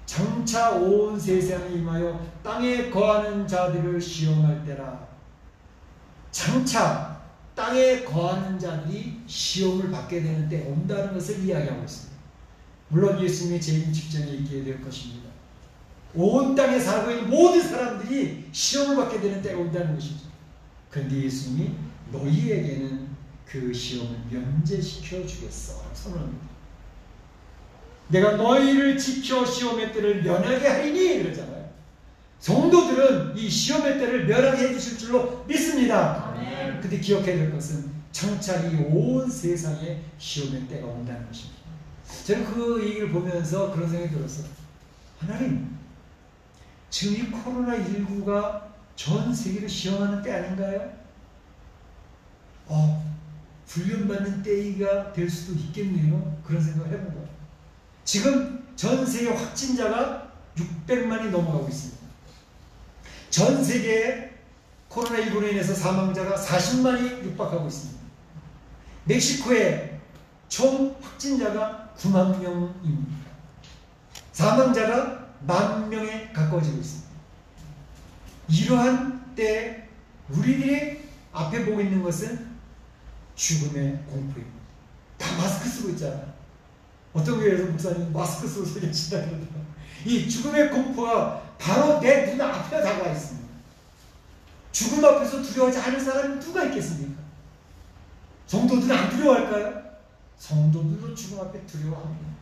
장차 온 세상에 임하여 땅에 거하는 자들을 시험할 때라. 장차 땅에 거하는 자들이 시험을 받게 되는 때 온다는 것을 이야기하고 있습니다. 물론 예수님이 재림 직전에 있게 될 것입니다. 온 땅에 살고 있는 모든 사람들이 시험을 받게 되는 때가 온다는 것이죠. 그런데 예수님이 너희에게는 그 시험을 면제시켜 주겠어 선언합니다. 내가 너희를 지켜 시험의 때를 면하게 하리니 그러잖아요. 성도들은 이 시험의 때를 면하게 해주실 줄로 믿습니다. 근데 기억해야 될 것은 장차 이 온 세상에 시험의 때가 온다는 것입니다. 저는 그 얘기를 보면서 그런 생각이 들었어요. 하나님, 지금 이 코로나19가 전 세계를 시험하는 때 아닌가요? 훈련받는 때가 될 수도 있겠네요. 그런 생각을 해본 거예요. 지금 전 세계 확진자가 600만이 넘어가고 있습니다. 전 세계에 코로나19로 인해서 사망자가 40만이 육박하고 있습니다. 멕시코에 총 확진자가 9만 명입니다. 사망자가 10,000명에 가까워지고 있습니다. 이러한 때 우리들이 앞에 보고 있는 것은 죽음의 공포입니다. 다 마스크 쓰고 있잖아요. 어떤 교회에서 목사님 마스크 쓰고 설교하신다 그러더라고요. 이 죽음의 공포가 바로 내 눈 앞에 다가와 있습니다. 죽음 앞에서 두려워하지 않을 사람이 누가 있겠습니까? 성도들은 안 두려워할까요? 성도들도 죽음 앞에 두려워합니다.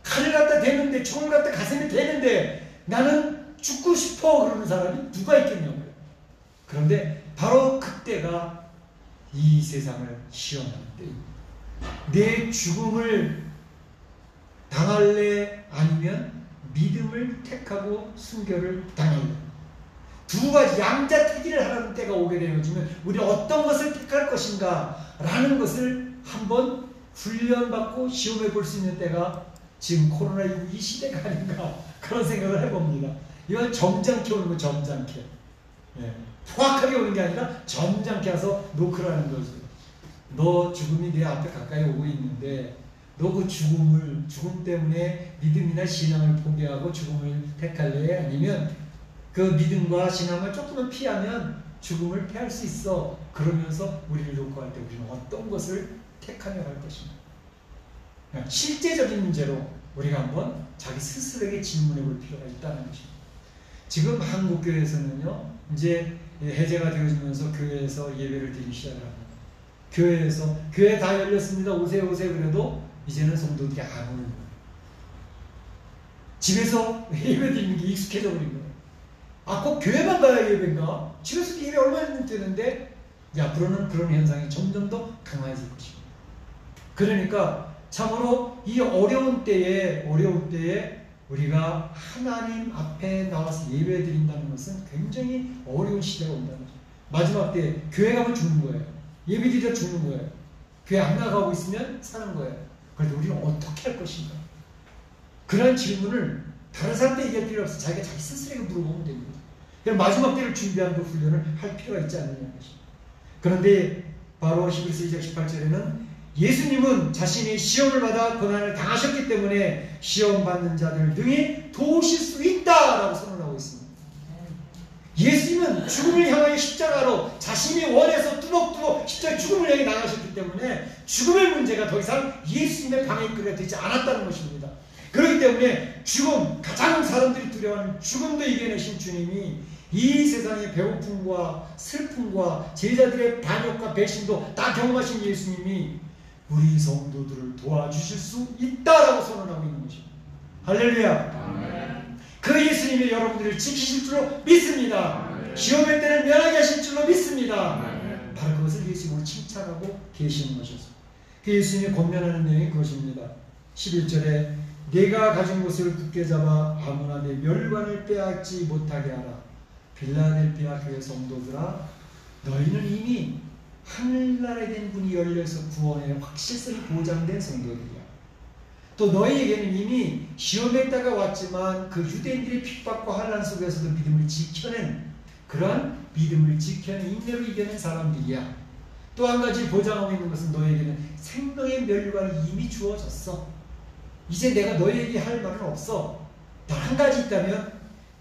칼을 갖다 대는데, 총을 갖다 가슴에 대는데 나는 죽고 싶어 그러는 사람이 누가 있겠냐고요. 그런데 바로 그때가 이 세상을 시험하는 때입니다. 내 죽음을 당할래 아니면 믿음을 택하고 순교를 당할래. 두 가지 양자택일을 하는 때가 오게 되어지면 우리 어떤 것을 택할 것인가 라는 것을 한번 훈련받고 시험해 볼 수 있는 때가 지금 코로나19 이 시대가 아닌가 그런 생각을 해봅니다. 이건 점잖게 오는 거, 점잖게. 포악하게 오는 게 아니라 점잖게 와서 노크라는 거죠. 너 죽음이 내 앞에 가까이 오고 있는데 너 그 죽음 때문에 믿음이나 신앙을 포기하고 죽음을 택할래? 아니면 그 믿음과 신앙을 조금만 피하면 죽음을 피할 수 있어. 그러면서 우리를 놓고 할 때 우리는 어떤 것을 택하며 갈 것인가. 실제적인 문제로 우리가 한번 자기 스스로에게 질문해 볼 필요가 있다는 것입니다. 지금 한국교회에서는요, 이제 해제가 되어지면서 교회에서 예배를 드리기 시작을 합니다. 교회 다 열렸습니다. 오세요 그래도 이제는 성도들이 안 오는 거예요. 집에서 예배 드리는 게 익숙해져 버린 거예요. 꼭 교회만 가야 예배인가? 집에서도 예배 얼마나 되는데 앞으로는 그런 현상이 점점 더 강화해질 것입니다. 그러니까 참으로 이 어려운 때에 우리가 하나님 앞에 나와서 예배 드린다는 것은 굉장히 어려운 시대가 온다는 거죠. 마지막 때 교회 가면 죽는 거예요. 예배 드리다 죽는 거예요. 교회 안 나가고 있으면 사는 거예요. 그런데 우리는 어떻게 할 것인가? 그런 질문을 다른 사람한테 얘기할 필요 없어. 자기가 자기 스스로에게 물어보면 됩니다. 그럼 마지막 때를 준비하는 그 훈련을 할 필요가 있지 않느냐는 것입니다. 그런데 바로 히브리서 2장 18절에는 예수님은 자신이 시험을 받아 고난을 당하셨기 때문에 시험 받는 자들을 능히 도우실 수 있다라고 선언하고 있습니다. 예수님은 죽음을 향하여 십자가로 자신이 원해서 뚜벅뚜벅 십자가 죽음을 향해 나가셨기 때문에 죽음의 문제가 더 이상 예수님의 방에 이끌려 되지 않았다는 것입니다. 그렇기 때문에 죽음, 가장 사람들이 두려워하는 죽음도 이겨내신 주님이 이 세상의 배고픔과 슬픔과 제자들의 반역과 배신도 다 경험하신 예수님이 우리 성도들을 도와주실 수 있다라고 선언하고 있는 것입니다. 할렐루야. 아멘. 그 예수님이 여러분들을 지키실 줄로 믿습니다. 아멘. 시험의 때를 면하게 하실 줄로 믿습니다. 아멘. 바로 그것을 예수님으로 칭찬하고 계시는 것이었습니다. 그 예수님이 권면하는 내용이 그것입니다. 11절에 내가 가진 것을 굳게 잡아 아무나 내 멸관을 빼앗지 못하게 하라. 빌라델피아 교회 성도들아, 너희는 이미 하늘나라에 대한 문이 열려서 구원의 확실성이 보장된 성도들이야. 또 너희에게는 이미 시험에다가 왔지만 그 유대인들의 핍박과 환난 속에서도 믿음을 지켜낸, 그러한 믿음을 지켜낸 인내로 이겨낸 사람들이야. 또 한 가지 보장하고 있는 것은 너희에게는 생명의 멸관이 이미 주어졌어. 이제 내가 너희에게 할 말은 없어. 단 한 가지 있다면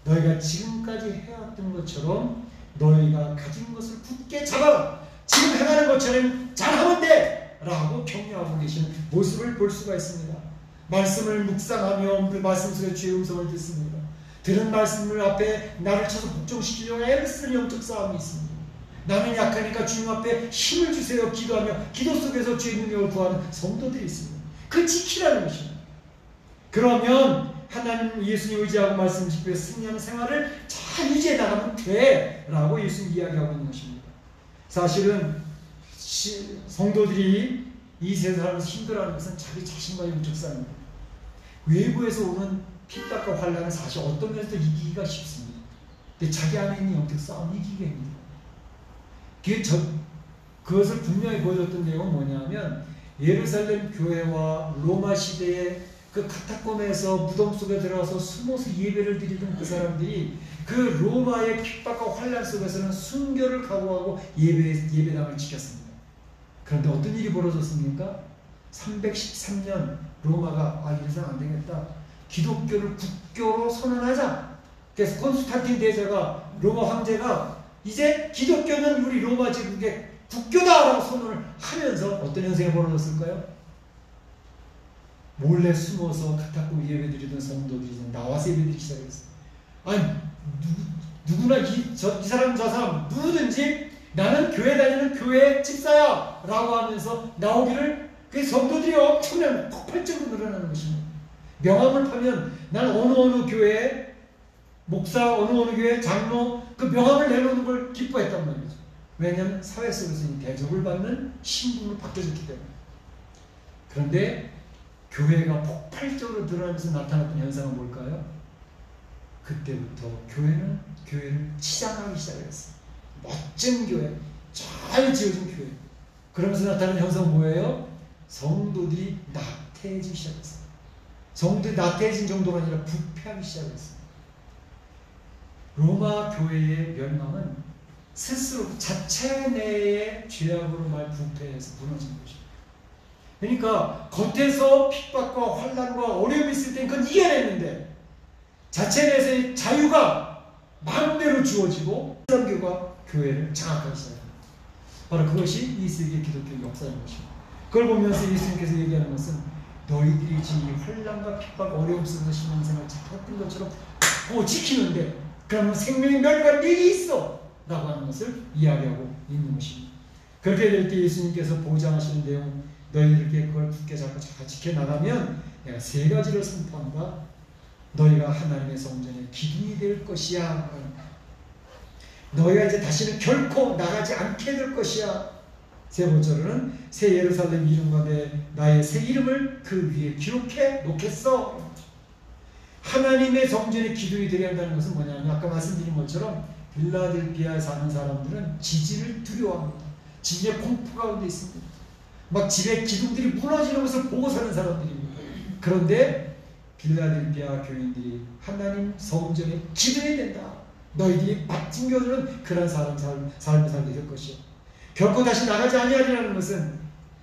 너희가 지금까지 해왔던 것처럼 너희가 가진 것을 굳게 잡아라. 지금 행하는 것처럼 잘하면 돼! 라고 격려하고 계시는 모습을 볼 수가 있습니다. 말씀을 묵상하며 말씀 속에 주의 음성을 듣습니다. 들은 말씀을 앞에 나를 쳐서 복종시키려고 애를 쓰는 영적 싸움이 있습니다. 나는 약하니까 주님 앞에 힘을 주세요 기도하며 기도 속에서 주의 능력을 구하는 성도들이 있습니다. 그 지키라는 것입니다. 그러면 하나님 예수님 의지하고 말씀 지키며 승리하는 생활을 잘 유지해 나가면 돼 라고 예수님 이야기하고 있는 것입니다. 사실은 성도들이 이 세상에서 힘들어하는 것은 자기 자신과의 영적 싸움입니다. 외부에서 오는 핍박과 환난은 사실 어떤 면에서 이기기가 쉽습니다. 근데 자기 안에 있는 영적 싸움을 이기기가 힘들어요. 그것을 분명히 보여줬던 내용은 뭐냐면 예루살렘 교회와 로마 시대의 그 카타콤에서 무덤 속에 들어가서 숨어서 예배를 드리던 그 사람들이 그 로마의 핍박과 환난 속에서는 순교를 각오하고 예배당을 지켰습니다. 그런데 어떤 일이 벌어졌습니까? 313년 로마가 이래서는 안 되겠다. 기독교를 국교로 선언하자. 그래서 콘스탄틴 대제가 로마 황제가 이제 기독교는 우리 로마 제국의 국교다라고 선언을 하면서 어떤 현상이 벌어졌을까요? 몰래 숨어서 카타콤 예배드리던 성도들이 나와서 예배드리기 시작했어요. 아니 누구나 이 사람 저 사람 누구든지 나는 교회 다니는 교회 집사야 라고 하면서 나오기를 그 성도들이 엄청난 폭발적으로 늘어나는 것입니다. 명함을 파면 나는 어느 교회 목사 어느 교회 장로 그 명함을 내놓는 걸 기뻐했단 말이죠. 왜냐하면 사회 속에서 대접을 받는 신분으로 바뀌어졌기 때문에. 그런데 교회가 폭발적으로 늘어나면서 나타났던 현상은 뭘까요? 그때부터 교회는 교회를 치장하기 시작했어요. 멋진 교회, 잘 지어진 교회. 그러면서 나타나는 현상은 뭐예요? 성도들이 나태해지기 시작했어요. 성도들이 나태해진 정도가 아니라 부패하기 시작했어요. 로마 교회의 멸망은 스스로 자체 내의 죄악으로 말 부패해서 무너진 것입니다. 그러니까 겉에서 핍박과 환난과 어려움이 있을 땐 그건 이겨냈는데 자체 내에서의 자유가 마음대로 주어지고 선교가 교회를 장악하기 시작합니다. 바로 그것이 이 세계 기독교 역사인 것입니다. 그걸 보면서 예수님께서 얘기하는 것은 너희들이 지금 환난과 핍박 어려움 속에서 신앙생활을 잘했던 것처럼 지키는데 그러면 생명의 멸관 일이 있어 라고 하는 것을 이야기하고 있는 것입니다. 그렇게 될 때 예수님께서 보장하시는 내용 너희들 이렇게 그걸 굳게 잡고 잘 지켜나가면 내가 세 가지를 선포한다. 너희가 하나님의 성전의 기둥이 될 것이야. 너희가 이제 다시는 결코 나가지 않게 될 것이야. 세 번째로는 새 예루살렘 이름과 나의 새 이름을 그 위에 기록해 놓겠어. 하나님의 성전의 기둥이 되게 한다는 것은 뭐냐면 아까 말씀드린 것처럼 빌라델피아에 사는 사람들은 지진을 두려워합니다. 지진의 공포 가운데 있습니다. 막 집에 기둥들이 무너지는 것을 보고 사는 사람들입니다. 그런데 빌라델피아 교인들이 하나님 성전에 기도해야 된다. 너희들이 막 찡겨주는 그런 삶을 살게 될 것이요. 결코 다시 나가지 아니하리라는 것은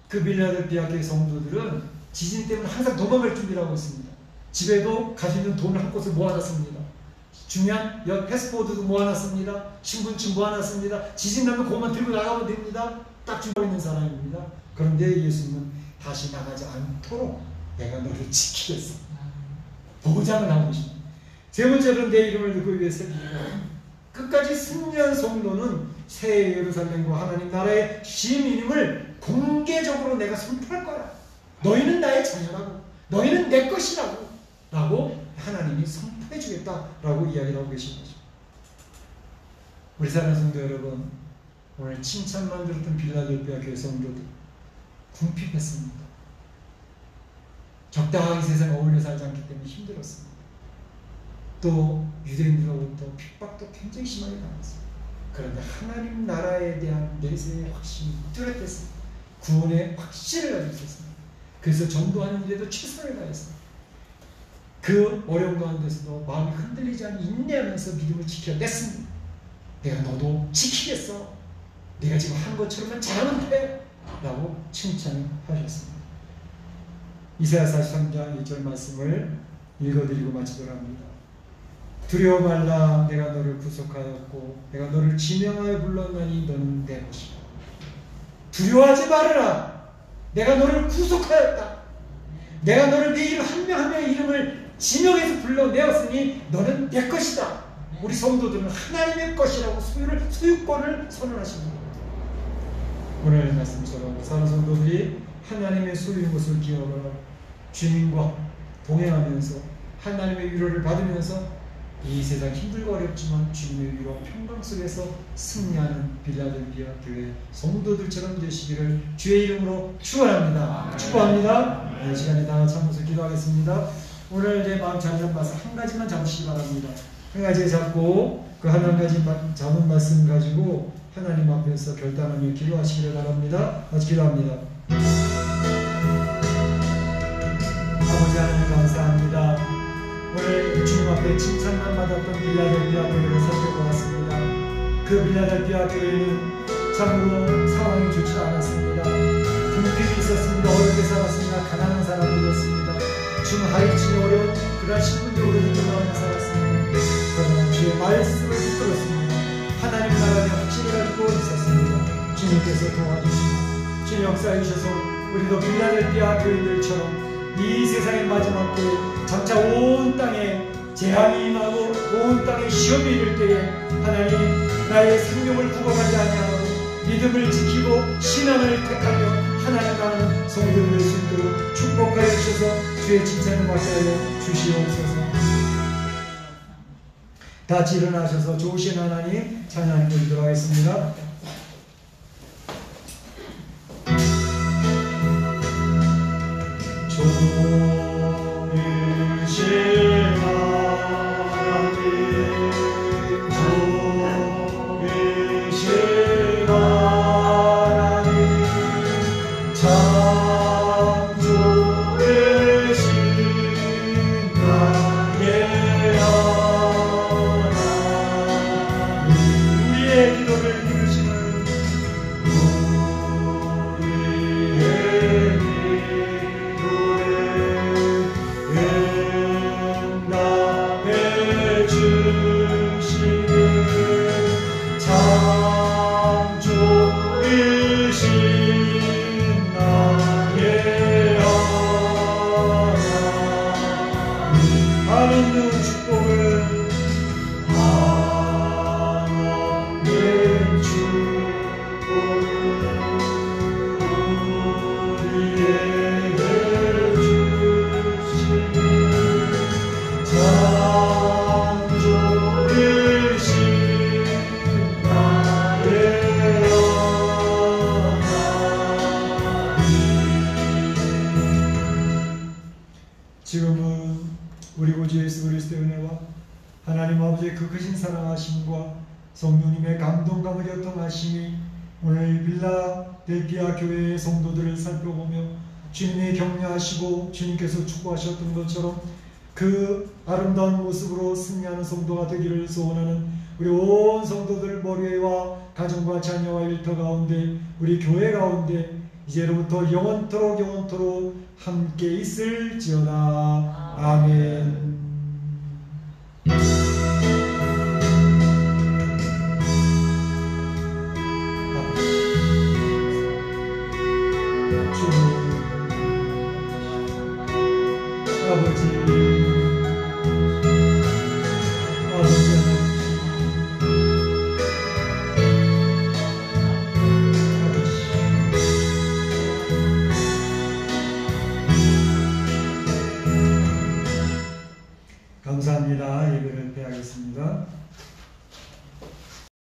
그 빌라델피아 교회 성도들은 지진 때문에 항상 도망갈 준비를 하고 있습니다. 집에도 가지고 있는 돈을 한 곳을 모아놨습니다. 중요한 패스포드도 모아놨습니다. 신분증 모아놨습니다. 지진 나면 그것만 들고 나가면 됩니다. 딱 준비하고 있는 사람입니다. 그런데 예수님은 다시 나가지 않도록 내가 너를 지키겠어. 보장을 하고 계십니다. 세 번째로는 내 이름을 누구 위해서 끝까지 승리한 성도는 새 예루살렘과 하나님 나라의 시민임을 공개적으로 내가 선포할 거야. 너희는 나의 자녀라고. 너희는 내 것이라고. 라고 하나님이 선포해 주겠다라고 이야기를 하고 계신 거죠. 우리 사랑하는 성도 여러분, 오늘 칭찬만 들었던 빌라델피아 교회 성도들, 궁핍했습니다. 적당하게 세상에 어울려 살지 않기 때문에 힘들었습니다. 또 유대인들로부터 핍박도 굉장히 심하게 당했습니다. 그런데 하나님 나라에 대한 내세의 확신이 뚜렷했습니다. 구원의 확신을 가지고 있었습니다. 그래서 전도하는 일에도 최선을 다했습니다. 그 어려운 가운데서도 마음이 흔들리지 않고 인내하면서 믿음을 지켜냈습니다. 내가 너도 지키겠어. 네가 지금 하는 것처럼만 잘하면 돼. 라고 칭찬하셨습니다. 이사야 43장 1절 말씀을 읽어드리고 마치도록 합니다. 두려워 말라. 내가 너를 구속하였고 내가 너를 지명하여 불렀나니 너는 내 것이다. 두려워하지 말아라. 내가 너를 구속하였다. 내가 너를 내 이름 한 명 한 명의 이름을 지명해서 불러내었으니 너는 내 것이다. 우리 성도들은 하나님의 것이라고 소유권을 선언하십니다. 오늘 말씀처럼 사는 성도들이 하나님의 소유인 것을 기억하고 주님과 동행하면서 하나님의 위로를 받으면서 이 세상 힘들고 어렵지만 주님의 위로와 평강 속에서 승리하는 빌라델비아 교회 성도들처럼 되시기를 주의 이름으로 축원합니다. 축복합니다. 이 시간에 다 같이 한번 기도하겠습니다. 오늘 내 마음 잘 잡아서 한 가지만 잡으시기 바랍니다. 한 가지 잡고 그 한 가지 잡은 말씀 가지고 하나님 앞에서 결단하며 기도하시기를 바랍니다. 같이 기도합니다. 아버지 하나님 감사합니다. 오늘 주님 앞에 칭찬만 받았던 빌라델비아 교회를 살펴보았습니다. 그 빌라델비아 교회는 참으로 상황이 좋지 않았습니다. 궁핍이 있었습니다. 어렵게 살았습니다. 가난한 사람들이었습니다. 중 하이층이 어려운 그런 신분적으로 힘들어하는 살았습니다. 그러나 주의 말씀을 붙들었습니다. 하나님 나라의 확신을 가지고 있었습니다. 주님께서 도와주시고 주님 역사해 주셔서 우리도 빌라델비아 교인들처럼 이 세상의 마지막 때에 장차 온 땅에 재앙이 임하고 온 땅에 시험이 이를 때에 하나님 나의 생명을 구걸하지 아니하고 믿음을 지키고 신앙을 택하며 하나님 나라는 성도를 낼 수 있도록 축복하여 주셔서 주의 칭찬을 받게 하여 주시옵소서. 다 같이 일어나셔서 좋으신 하나님 찬양을 드리도록 하겠습니다. 지금은 우리 구주 예수 그리스도의 은혜와 하나님 아버지의 그 크신 사랑하심과 성령님의 감동감을 교통하심이 오늘 빌라델비아 교회의 성도들을 살펴보며 주님이 격려하시고 주님께서 축복하셨던 것처럼 그 아름다운 모습으로 승리하는 성도가 되기를 소원하는 우리 온 성도들 머리와 가정과 자녀와 일터 가운데 우리 교회 가운데 이제로부터 영원토록 함께 있을지어다. 아멘. 아버지